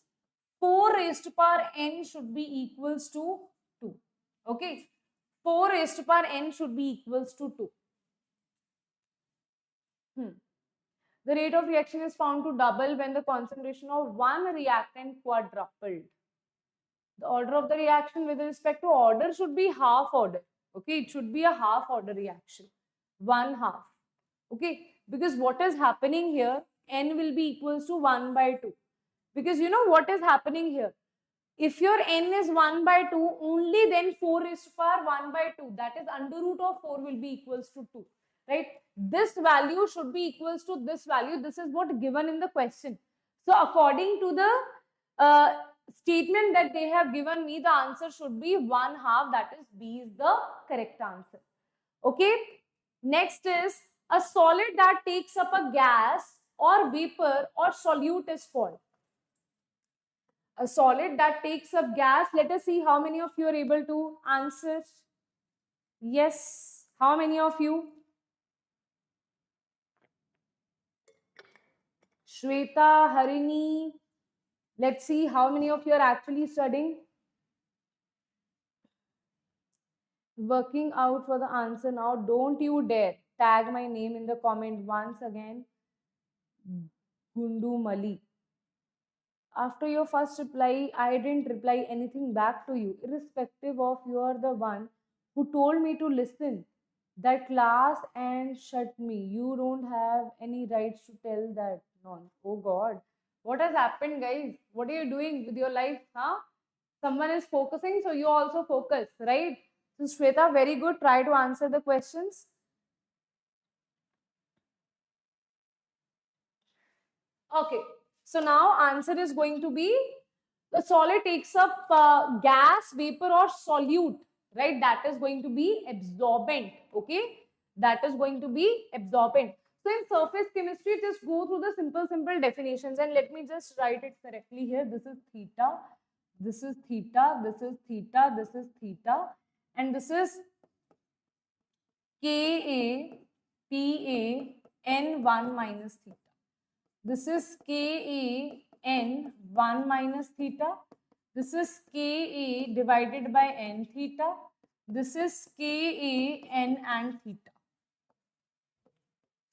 4 raised to power n should be equals to 2. Okay. 4 raised to power n should be equals to 2. The rate of reaction is found to double when the concentration of one reactant quadrupled. The order of the reaction with respect to order should be half order. Okay, it should be a half order reaction. 1/2. Okay, because what is happening here, n will be equals to 1 by 2. Because you know what is happening here. If your n is 1 by 2, only then 4 raised to power 1 by 2. That is under root of 4 will be equals to 2. Right? This value should be equals to this value. This is what given in the question. So according to the statement that they have given me, the answer should be 1/2. That is B is the correct answer. Okay. Next is a solid that takes up a gas or vapor or solute is called. A solid that takes up gas. Let us see how many of you are able to answer. Yes. How many of you? Shweta, Harini. Let's see how many of you are actually studying. Working out for the answer now. Don't you dare tag my name in the comment once again. Gundu Mali. After your first reply, I didn't reply anything back to you, irrespective of you are the one who told me to listen that class and shut me. You don't have any rights to tell that. No. Oh God. What has happened, guys? What are you doing with your life? Huh? Someone is focusing, so you also focus, right? So Shweta, very good. Try to answer the questions. Okay. So now answer is going to be the solid takes up gas, vapor or solute, right? That is going to be absorbent. Okay. That is going to be absorbent. So in surface chemistry, just go through the simple definitions and let me just write it correctly here. This is theta, this is theta, this is theta, this is theta, and this is Ka, Pa, N1 minus theta. This is Ka n 1 minus theta. This is Ka divided by n theta. This is Ka n and theta.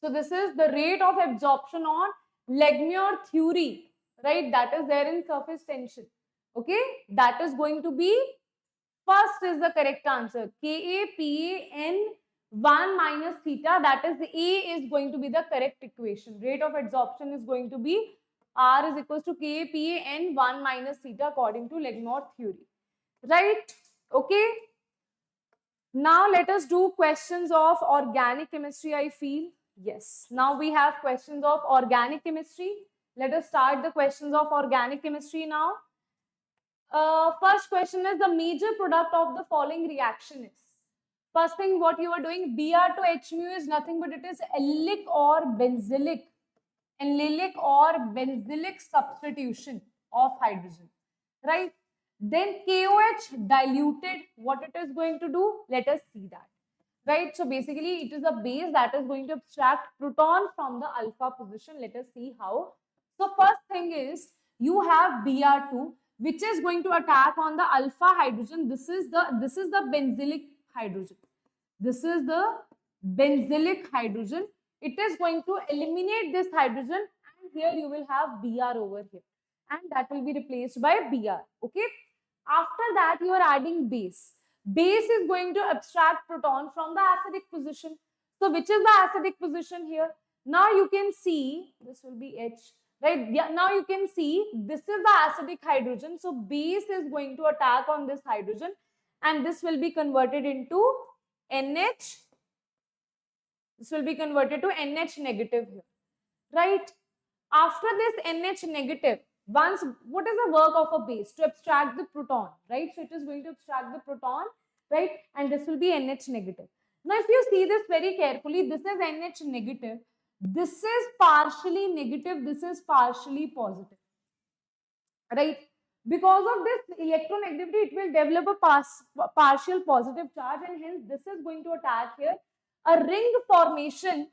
So this is the rate of absorption on Legmior theory, right? That is there in surface tension. Okay, that is going to be first is the correct answer. Ka Pa n 1 minus theta, that is the A is going to be the correct equation. Rate of absorption is going to be R is equals to Ka Pa n 1 minus theta according to Legmior theory. Right? Okay. Now let us do questions of organic chemistry, I feel. Yes. Now we have questions of organic chemistry. Let us start the questions of organic chemistry now. First question is, the major product of the following reaction is. First thing what you are doing, Br to H mu is nothing but it is allylic or benzylic. Allylic or benzylic substitution of hydrogen. Right? Then KOH diluted, what it is going to do? Let us see that. Right? So basically it is a base that is going to abstract proton from the alpha position. Let us see how. So first thing is, you have Br2, which is going to attack on the alpha hydrogen. This is the benzylic hydrogen. This is the benzylic hydrogen. It is going to eliminate this hydrogen, and here you will have Br over here, and that will be replaced by Br. Okay. After that, you are adding base. Base is going to abstract proton from the acidic position. So which is the acidic position here? Now you can see, this will be H, right? Yeah, now you can see this is the acidic hydrogen. So base is going to attack on this hydrogen, and this will be converted into NH. This will be converted to NH negative here, right? After this NH negative, once, what is the work of a base? To abstract the proton, right? So it is going to abstract the proton, right? And this will be NH negative. Now, if you see this very carefully, this is NH negative. This is partially negative. This is partially positive, right? Because of this electronegativity, it will develop a partial positive charge, and hence this is going to attach here a ring formation.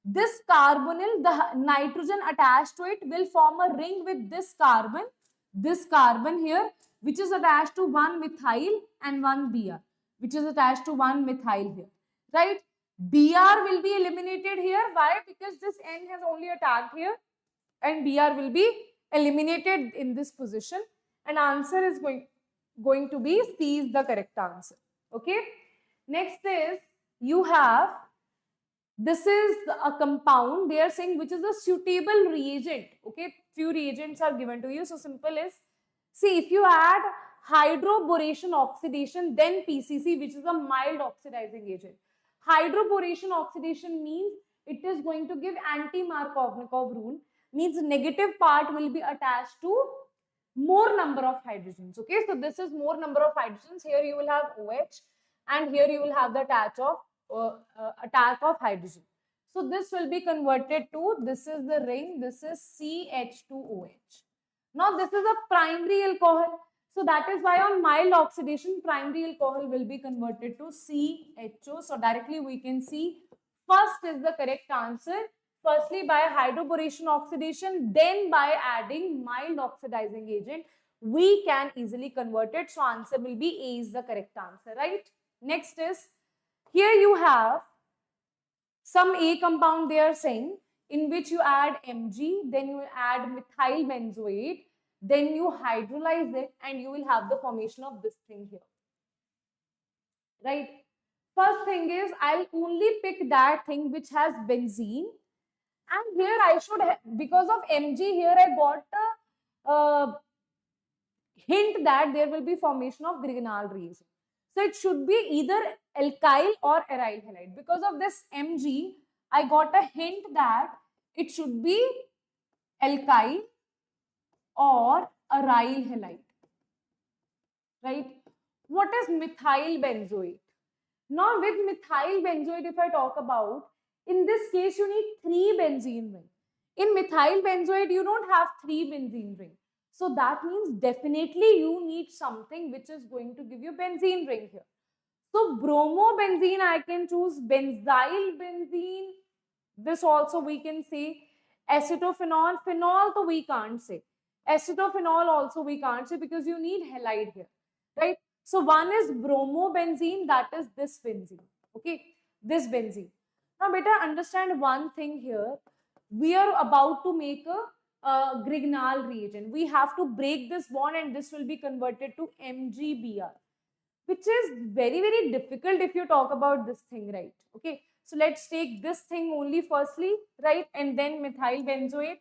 This carbonyl, the nitrogen attached to it, will form a ring with this carbon here, which is attached to one methyl and one Br, which is attached to one methyl here, right? Br will be eliminated here. Why? Because this N has only attacked here, and Br will be eliminated in this position, and answer is going to be C is the correct answer. Okay. Next is, you have, this is a compound, they are saying which is a suitable reagent. Okay, few reagents are given to you. So simple is, see, if you add hydroboration oxidation, then PCC, which is a mild oxidizing agent. Hydroboration oxidation means it is going to give anti-Markovnikov rule, means negative part will be attached to more number of hydrogens. Okay, so this is more number of hydrogens. Here you will have OH, and here you will have the attack of hydrogen. So this will be converted to, this is the ring, this is CH2OH. Now this is a primary alcohol. So that is why on mild oxidation, primary alcohol will be converted to CHO. So directly we can see first is the correct answer. Firstly by hydroboration oxidation, then by adding mild oxidizing agent, we can easily convert it. So answer will be A is the correct answer, right? Next is, here you have some A compound they are saying, in which you add Mg, then you add methyl benzoate, then you hydrolyze it, and you will have the formation of this thing here, right? First thing is, I'll only pick that thing which has benzene, and here I should, because of Mg here, I got a hint that there will be formation of Grignard reagent. So it should be either alkyl or aryl halide. Because of this Mg, I got a hint that it should be alkyl or aryl halide, right? What is methyl benzoate? Now with methyl benzoate, if I talk about, in this case you need 3 benzene ring. In methyl benzoate, you don't have 3 benzene ring. So that means definitely you need something which is going to give you benzene ring here. So bromobenzene, I can choose benzyl benzene. This also we can say. Acetophenol, phenol so we can't say. Acetophenol also we can't say because you need halide here, right? So one is bromobenzene, that is this benzene. Okay, this benzene. Now better understand one thing here. We are about to make a Grignard reagent. We have to break this bond, and this will be converted to MgBr, which is very, very difficult if you talk about this thing, right? Okay, so let's take this thing only firstly, right? And then methyl benzoate,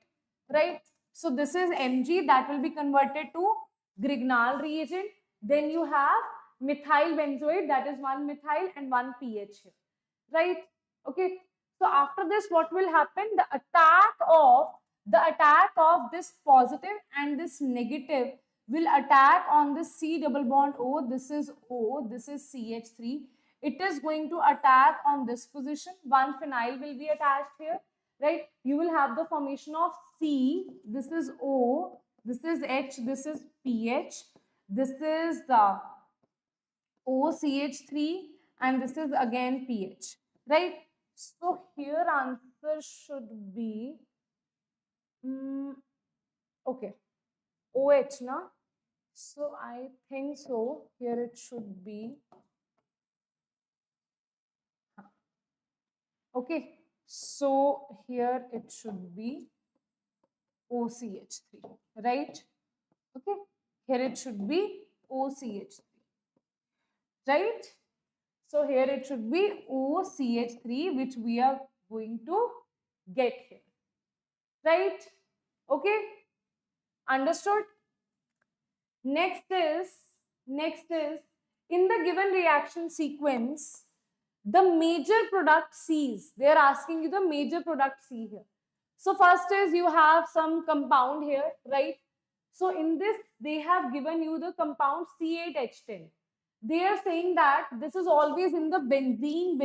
right? So this is Mg, that will be converted to Grignard reagent. Then you have methyl benzoate, that is one methyl and one pH here, right? Okay. So after this, what will happen? The attack of this positive and this negative will attack on this C double bond O. This is O. This is CH3. It is going to attack on this position. One phenyl will be attached here, right? You will have the formation of C. This is O. This is H. This is pH. This is the OCH3 and this is again pH, right? So here answer should be okay, OH na. So I think so. Here it should be okay. So here it should be OCH3, right? Okay. Here it should be OCH3. Right? So here it should be OCH3, which we are going to get here. Right? Okay? Understood? Next is in the given reaction sequence, the major product C's. They are asking you the major product C here. So first is you have some compound here, right? So in this, they have given you the compound C8H10. They are saying that this is always in the benzene.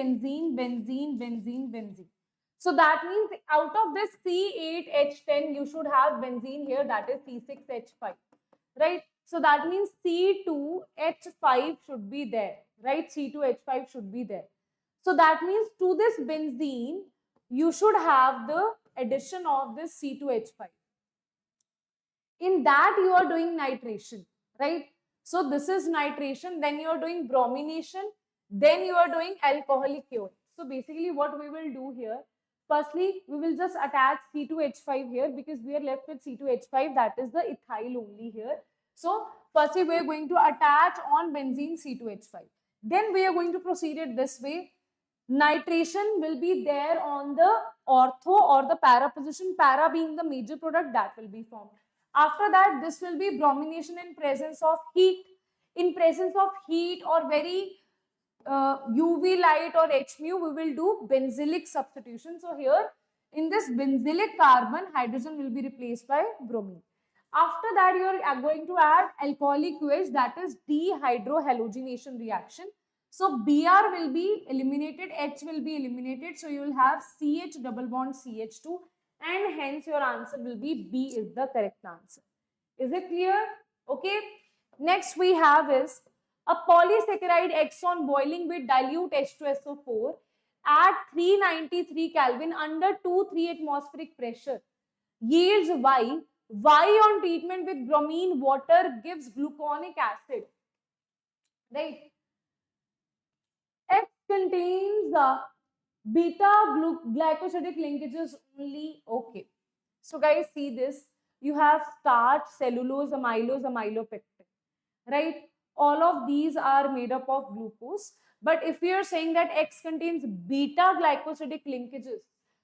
So that means out of this C8H10, you should have benzene here, that is C6H5, right? So that means C2H5 should be there, right? C2H5 should be there. So that means to this benzene, you should have the addition of this C2H5. In that, you are doing nitration, right? So this is nitration, then you are doing bromination, then you are doing alcoholic curing. So basically what we will do here, firstly, we will just attach C2H5 here because we are left with C2H5, that is the ethyl only here. So firstly, we are going to attach on benzene C2H5. Then we are going to proceed it this way. Nitration will be there on the ortho or the para position, para being the major product that will be formed. After that, this will be bromination in presence of heat. In presence of heat or very UV light or H mu, we will do benzylic substitution. So here, in this benzylic carbon, hydrogen will be replaced by bromine. After that, you are going to add alcoholic OH, that is dehydrohalogenation reaction. So Br will be eliminated, H will be eliminated. So you will have CH double bond CH2. And hence your answer will be B is the correct answer. Is it clear? Okay. Next we have is a polysaccharide X on boiling with dilute H2SO4 at 393 Kelvin under 2-3 atmospheric pressure yields Y. Y on treatment with bromine water gives gluconic acid. Right. X contains beta glycosidic linkages only. Okay. So guys, see this. You have starch, cellulose, amylose, amylopectin. Right? All of these are made up of glucose. But if we are saying that X contains beta glycosidic linkages,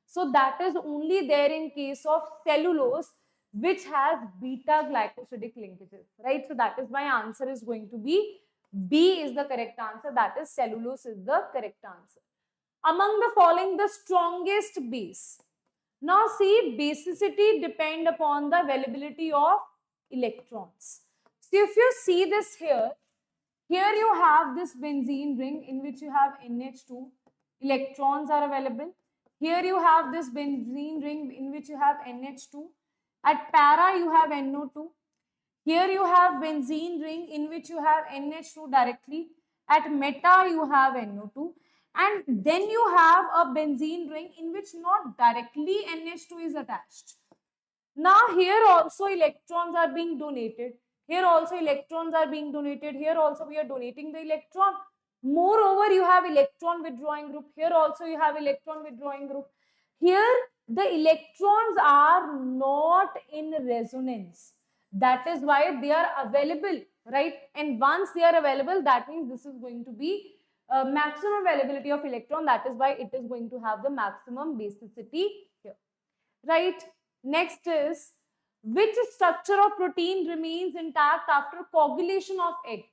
so that is only there in case of cellulose, which has beta glycosidic linkages. Right? So that is my answer is going to be B is the correct answer. That is cellulose is the correct answer. Among the following, the strongest base. Now see, basicity depend upon the availability of electrons. So if you see this here you have this benzene ring in which you have NH2, electrons are available. Here you have this benzene ring in which you have NH2. At para you have NO2. Here you have benzene ring in which you have NH2 directly. At meta you have NO2. And then you have a benzene ring in which not directly NH2 is attached. Now here also electrons are being donated. Here also electrons are being donated. Here also we are donating the electron. Moreover, you have electron withdrawing group. Here also you have electron withdrawing group. Here the electrons are not in resonance. That is why they are available, right? And once they are available, that means this is going to be maximum availability of electron. That is why it is going to have the maximum basicity here, right? Next is, which structure of protein remains intact after coagulation of egg?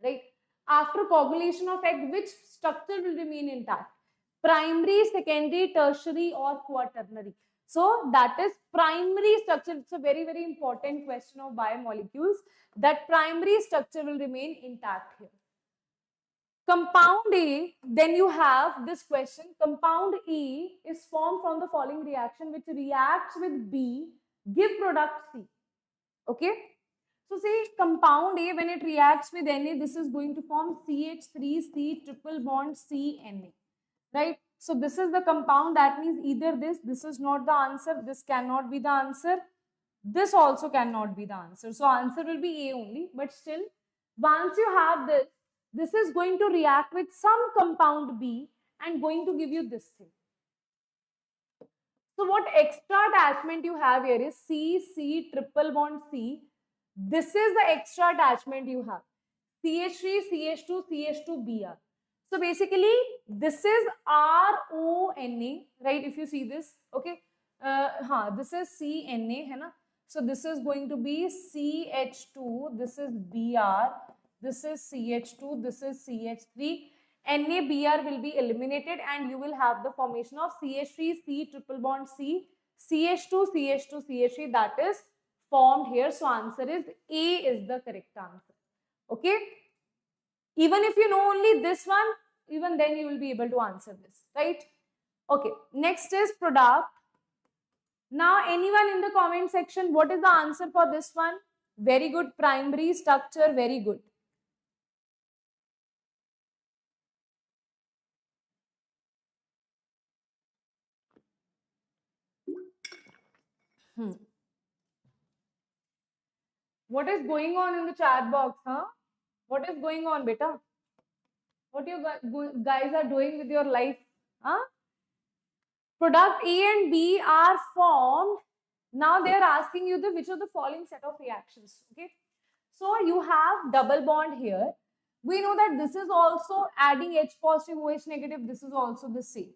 right? After coagulation of egg, which structure will remain intact? Primary, secondary, tertiary, or quaternary? So that is primary structure. It's a very, very important question of biomolecules, that primary structure will remain intact here. Compound A, then you have this question. Compound E is formed from the following reaction, which reacts with B, give product C. Okay. So see, compound A, when it reacts with Na, this is going to form CH3C triple bond CNA. Right. So this is the compound. That means either this is not the answer, this cannot be the answer, this also cannot be the answer. So answer will be A only. But still, once you have this is going to react with some compound B and going to give you this thing. So what extra attachment you have here is C triple bond C. This is the extra attachment you have. CH3, CH2, CH2, Br. So basically, this is RONA, right? If you see this, okay. This is CNA, hai na? So this is going to be CH2, this is Br, this is CH2, this is CH3. NaBr will be eliminated and you will have the formation of CH3, C triple bond C, CH2, CH2, CH3, that is formed here. So answer is A is the correct answer. Okay. Even if you know only this one, even then you will be able to answer this, right? Okay. Next is product. Now, anyone in the comment section, what is the answer for this one? Very good. Primary structure, very good. What is going on in the chat box, huh? What is going on, beta? What you guys are doing with your life, huh? Product A and B are formed. Now they are asking you which of the following set of reactions, okay? So you have double bond here. We know that this is also adding H positive, OH negative. This is also the same.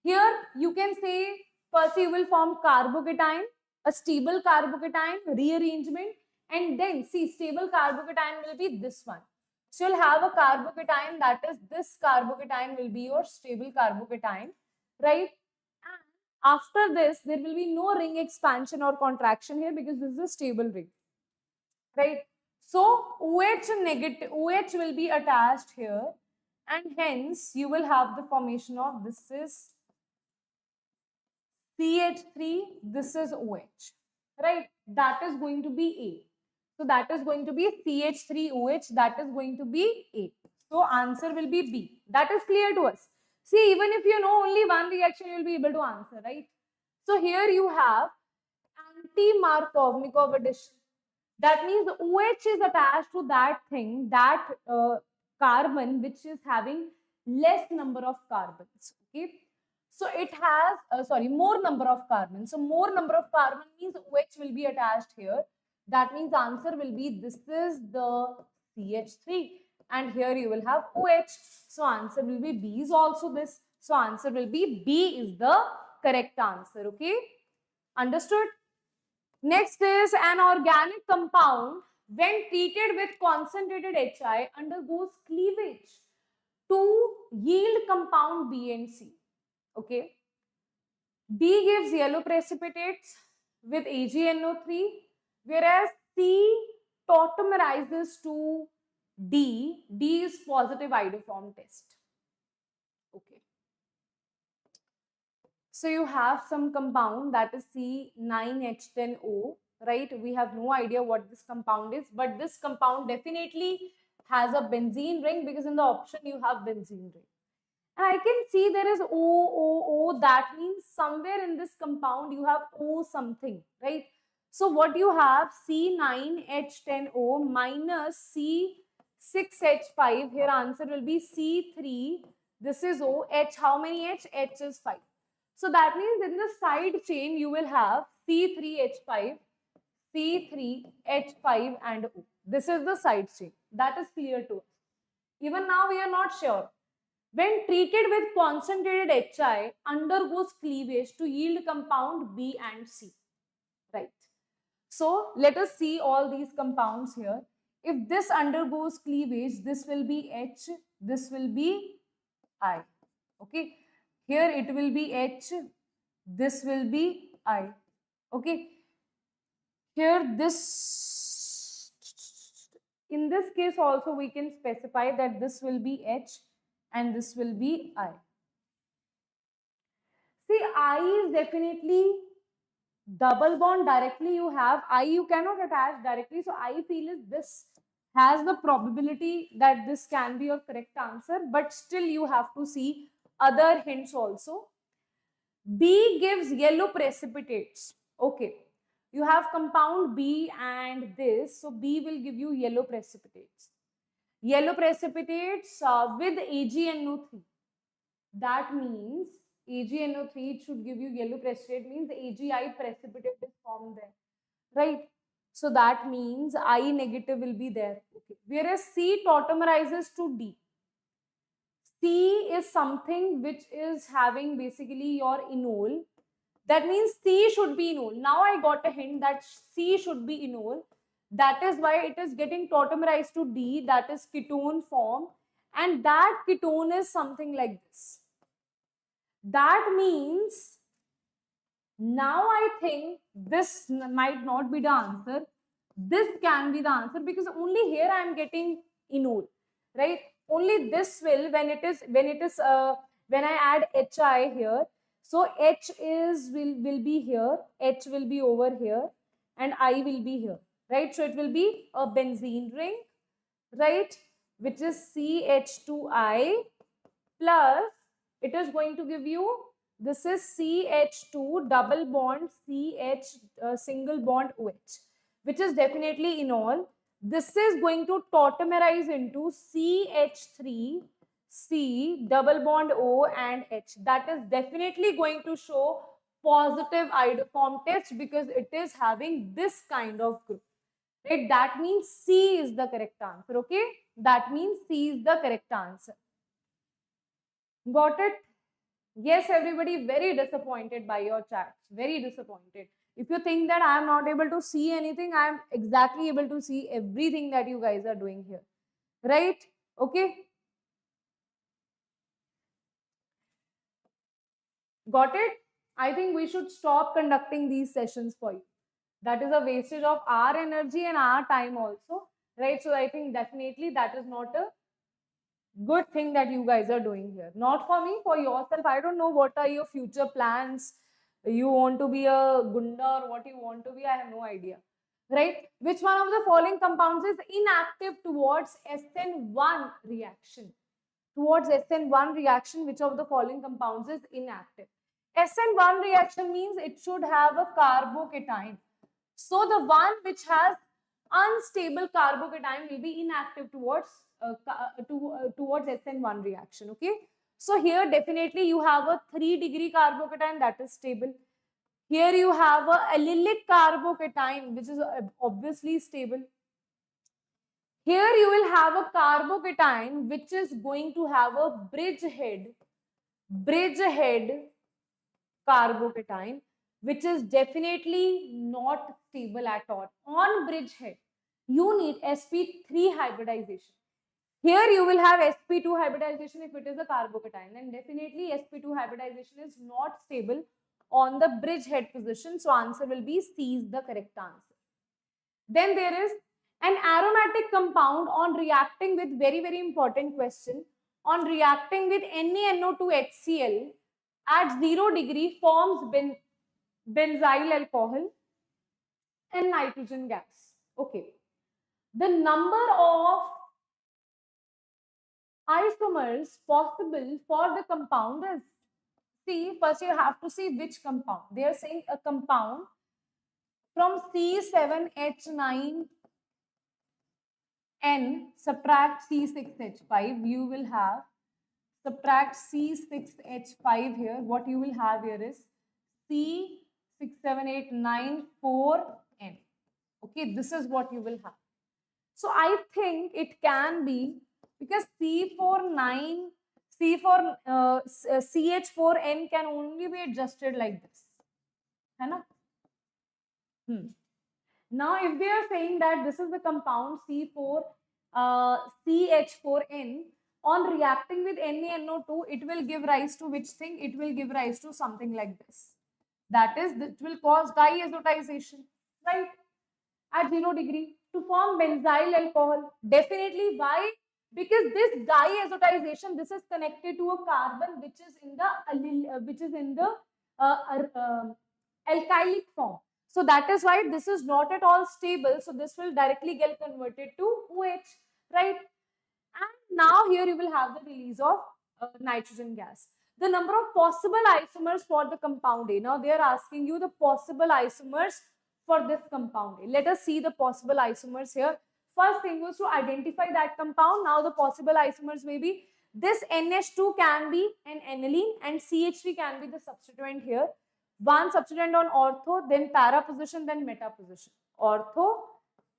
Here you can say first you will form carbocation, a stable carbocation, rearrangement, and then see stable carbocation will be this one. So you'll have a carbocation, that is this carbocation will be your stable carbocation, right? And after this, there will be no ring expansion or contraction here because this is a stable ring, right? So OH negative, OH will be attached here, and hence you will have the formation of this is CH3, this is OH, right? That is going to be A. So that is going to be CH3OH, that is going to be A. So answer will be B. That is clear to us. See, even if you know only one reaction, you will be able to answer, right? So here you have anti-Markovnikov addition. That means OH is attached to that thing, that carbon which is having less number of carbons, okay? So it has, more number of carbons. So more number of carbon means OH will be attached here. That means answer will be, this is the CH3 and here you will have OH. So answer will be B is also this. So answer will be B is the correct answer, okay? Understood? Next is an organic compound when treated with concentrated HI undergoes cleavage to yield compound B and C. Okay. B gives yellow precipitates with AgNO3, whereas C tautomerizes to D. D is positive iodoform test. Okay. So you have some compound that is C9H10O, right? We have no idea what this compound is, but this compound definitely has a benzene ring because in the option you have benzene ring. And I can see there is O. That means somewhere in this compound you have O something, right? So what you have, C9H10O minus C6H5. Here answer will be C3. This is O. H, how many H? H is 5. So that means in the side chain you will have C3H5, C3H5 and O. This is the side chain. That is clear to us. Even now we are not sure. When treated with concentrated HI, undergoes cleavage to yield compound B and C. Right. So let us see all these compounds here. If this undergoes cleavage, this will be H, this will be I. Okay, here it will be H, this will be I. Okay, here this, in this case also we can specify that this will be H and this will be I. See, I is definitely double bond directly you have. I you cannot attach directly. So I feel is this has the probability that this can be your correct answer, but still you have to see other hints also. B gives yellow precipitates. Okay. You have compound B and this. So B will give you yellow precipitates. Yellow precipitates with AgNO3. That means AgNO3 should give you yellow precipitate, means AgI precipitate is formed there, right? So that means I negative will be there. Okay. Whereas C tautomerizes to D. C is something which is having basically your enol. That means C should be enol. Now I got a hint that C should be enol. That is why it is getting tautomerized to D, that is ketone form. And that ketone is something like this. That means now I think this might not be the answer. This can be the answer because only here I am getting enol, right? Only this will when I add HI here. So H is will be here, H will be over here, and I will be here, right? So it will be a benzene ring, right? Which is CH2I plus it is going to give you, this is CH2 double bond CH single bond OH, which is definitely enol. This is going to tautomerize into CH3 C double bond O and H. That is definitely going to show positive iodoform test because it is having this kind of group. Right? That means C is the correct answer. Okay? That means C is the correct answer. Got it? Yes, everybody, very disappointed by your chats. Very disappointed. If you think that I am not able to see anything, I am exactly able to see everything that you guys are doing here. Right? Okay? Got it? I think we should stop conducting these sessions for you. That is a wastage of our energy and our time also. Right? So I think definitely that is not a good thing that you guys are doing here. Not for me, for yourself. I don't know what are your future plans. You want to be a gunda or what you want to be, I have no idea. Right? Which one of the following compounds is inactive towards SN1 reaction? Towards SN1 reaction, which of the following compounds is inactive? SN1 reaction means it should have a carbocation. So the one which has unstable carbocation will be inactive towards towards SN1 reaction. Okay. So here definitely you have a 3-degree carbocation that is stable. Here you have a allylic carbocation which is obviously stable. Here you will have a carbocation which is going to have a bridgehead carbocation, which is definitely not stable at all. On bridgehead, you need sp3 hybridization. Here you will have sp2 hybridization if it is a carbocation, and definitely sp2 hybridization is not stable on the bridgehead position. So answer will be C is the correct answer. Then there is an aromatic compound on reacting with very important question, on reacting with NaNO2HCl at 0 degree forms benzyl alcohol and nitrogen gas. Okay. The number of isomers possible for the compound is, see, first you have to see which compound. They are saying a compound from C7H9N subtract C6H5, you will have subtract C6H5 here. What you will have here is C67894N. Okay, this is what you will have. So I think it can be because CH4N can only be adjusted like this. है ना? Now, if they are saying that this is the compound C4, CH4N, on reacting with NaNO2, it will give rise to which thing? It will give rise to something like this. That is, it will cause diazotization, right? At 0 degree to form benzyl alcohol. Definitely, why? Because this diazotization, this is connected to a carbon which is in the alkylic form. So that is why this is not at all stable. So this will directly get converted to OH, right? And now here you will have the release of nitrogen gas. The number of possible isomers for the compound A. Now they are asking you the possible isomers for this compound A. Let us see the possible isomers here. First thing was to identify that compound. Now the possible isomers may be this NH2 can be an aniline and CH3 can be the substituent here. One substituent on ortho, then para position, then meta position. Ortho,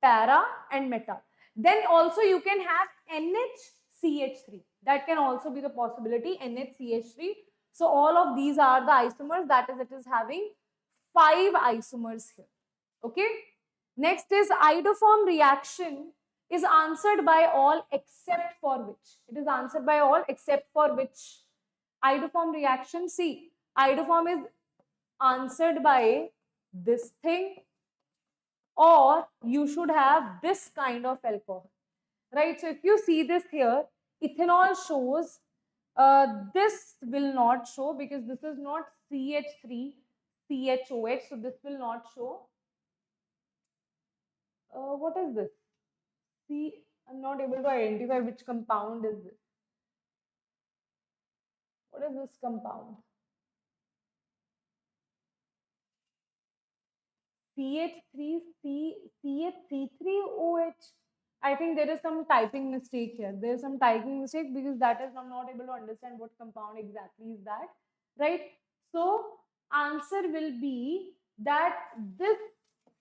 para and meta. Then also you can have NHCH3. That can also be the possibility, NHCH3. So all of these are the isomers, that is, it is having 5 isomers here. Okay. Next is iodoform reaction is answered by all except for which? It is answered by all except for which? Iodoform reaction, see, iodoform is answered by this thing, or you should have this kind of alcohol, right? So if you see this here, ethanol shows, this will not show because this is not CH3, CHOH, so this will not show. What is this? See, I'm not able to identify which compound is this. What is this compound? CH3OH. I think there is some typing mistake here. There is some typing mistake because that is I'm not able to understand what compound exactly is that, right? So answer will be that this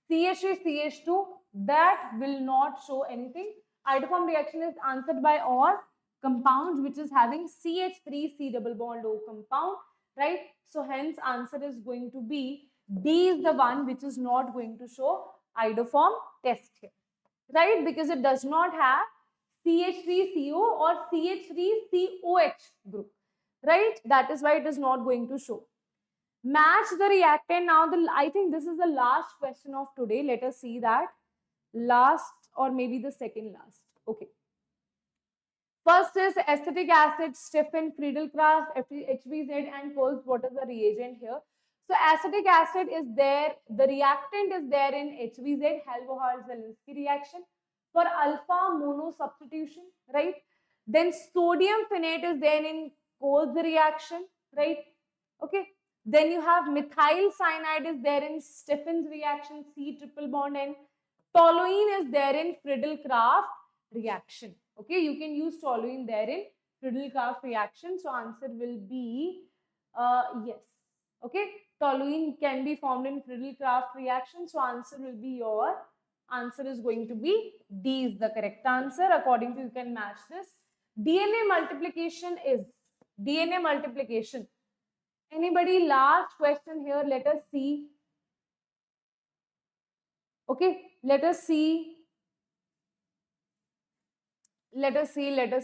CH3CH2 that will not show anything. Iodoform reaction is answered by all compounds which is having CH3C double bond O compound, right? So hence answer is going to be D is the one which is not going to show iodoform test here, right? Because it does not have CH3CO or CH3COH group, right? That is why it is not going to show. Match the reactant. Now, I think this is the last question of today. Let us see that. Last or maybe the second last. Okay. First is acetic acid, stiffen, Friedel-Crafts, HBZ, and Coles. What is the reagent here? So acetic acid is there, the reactant is there in HBZ, Halvo-Zelinsky reaction for alpha mono substitution, right? Then sodium phenate is there in Coles reaction, right? Okay. Then you have methyl cyanide is there in Steffen's reaction, C triple bond N. Toluene is there in Friedel-Crafts reaction. Okay, you can use toluene there in Friedel-Crafts reaction. So answer will be yes. Okay, toluene can be formed in Friedel-Crafts reaction. So answer will be your answer is going to be D is the correct answer. According to you can match this. DNA multiplication is DNA multiplication. Anybody? Last question here. Let us see. Okay, let us see. Let us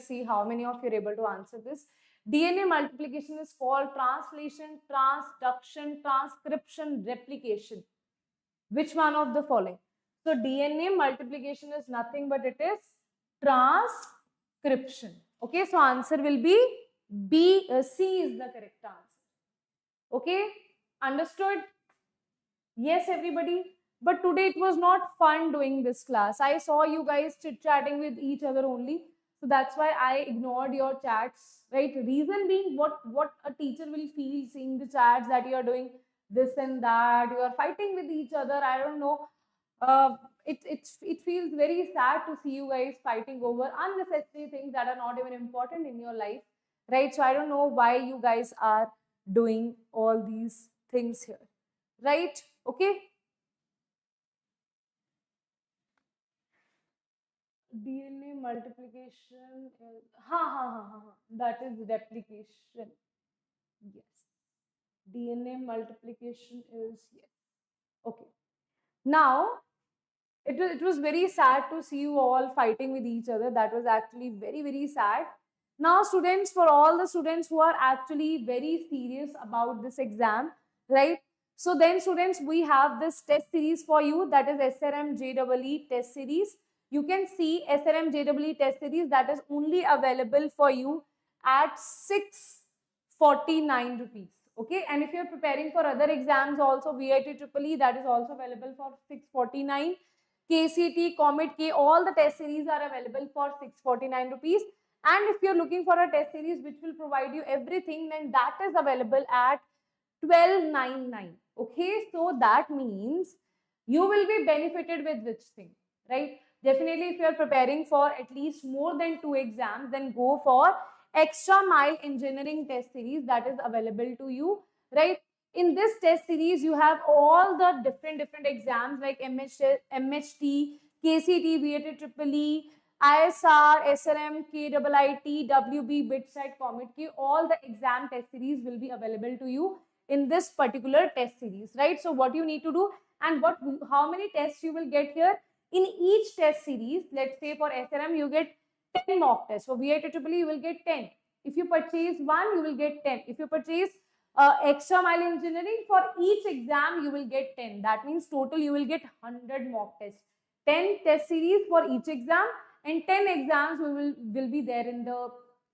see how many of you are able to answer this. DNA multiplication is called translation, transduction, transcription, replication. Which one of the following? So DNA multiplication is nothing but it is transcription. Okay, so answer will be B, C is the correct answer. Okay, understood? Yes, everybody. But today it was not fun doing this class. I saw you guys chit-chatting with each other only. So that's why I ignored your chats, right? Reason being what a teacher will feel seeing the chats that you are doing this and that. You are fighting with each other. I don't know. It feels very sad to see you guys fighting over unnecessary things that are not even important in your life, right? So I don't know why you guys are doing all these things here, right? Okay. DNA multiplication is that is replication. Yes. DNA multiplication is yes. Okay. Now it was very sad to see you all fighting with each other. That was actually very, very sad. Now, students, for all the students who are actually very serious about this exam, right? So then, students, we have this test series for you, that is SRMJEE test series. You can see SRMJEE test series that is only available for you at 649 rupees. Okay, and if you're preparing for other exams also, VIT that is also available for 649. KCT, Comet K, all the test series are available for 649 rupees. And if you're looking for a test series which will provide you everything, then that is available at 1299. Okay, so that means you will be benefited with which thing, right? Definitely, if you are preparing for at least more than 2 exams, then go for extra mile engineering test series that is available to you, right? In this test series, you have all the different exams like MHT, KCT, VAT Triple E, ISR, SRM, KIIT, WB, BITSET, Comet K, all the exam test series will be available to you in this particular test series, right? So what you need to do, and how many tests you will get here in each test series. Let's say for SRM you get 10 mock tests. For VIT Triple E you will get 10. If you purchase one, you will get 10. If you purchase extra mile engineering, for each exam you will get 10. That means total you will get 100 mock tests. 10 test series for each exam, and 10 exams will be there in the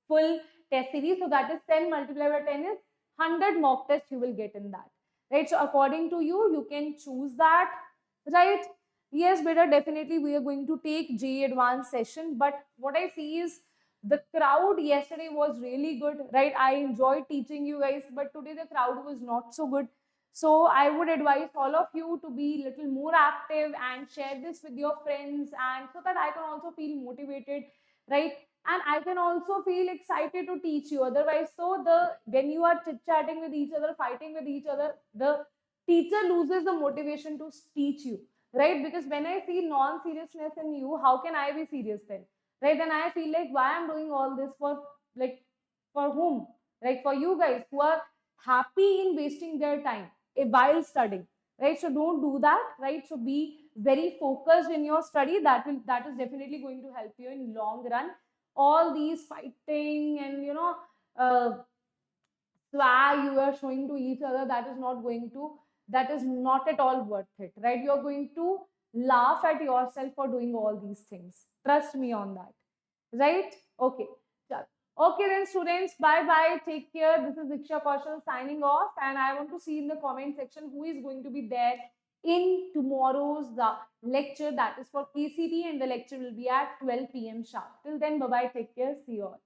full test series. So that is 10 multiplied by 10 is 100 mock tests you will get in that, right? So according to you, you can choose that, right? Yes, beta, definitely we are going to take JEE Advanced session, but what I see is the crowd yesterday was really good, right? I enjoyed teaching you guys, but today the crowd was not so good. So I would advise all of you to be little more active and share this with your friends, and so that I can also feel motivated, right? And I can also feel excited to teach you. Otherwise, so when you are chit chatting with each other, fighting with each other, the teacher loses the motivation to teach you, right? Because when I see non-seriousness in you, how can I be serious then, right? Then I feel like, why I'm doing all this for, like, for whom? Like for you guys who are happy in wasting their time while studying, right? So don't do that, right? So be very focused in your study. That is definitely going to help you in long run. All these fighting and uh, swag you are showing to each other, that is not at all worth it, right? You're going to laugh at yourself for doing all these things. Trust me on that, right? Okay. Okay then, students, bye bye, take care. This is Diksha Kaushal signing off, and I want to see in the comment section who is going to be there in tomorrow's lecture, that is for KCT, and the lecture will be at 12 p.m. sharp. Till then, bye bye, take care, see you all.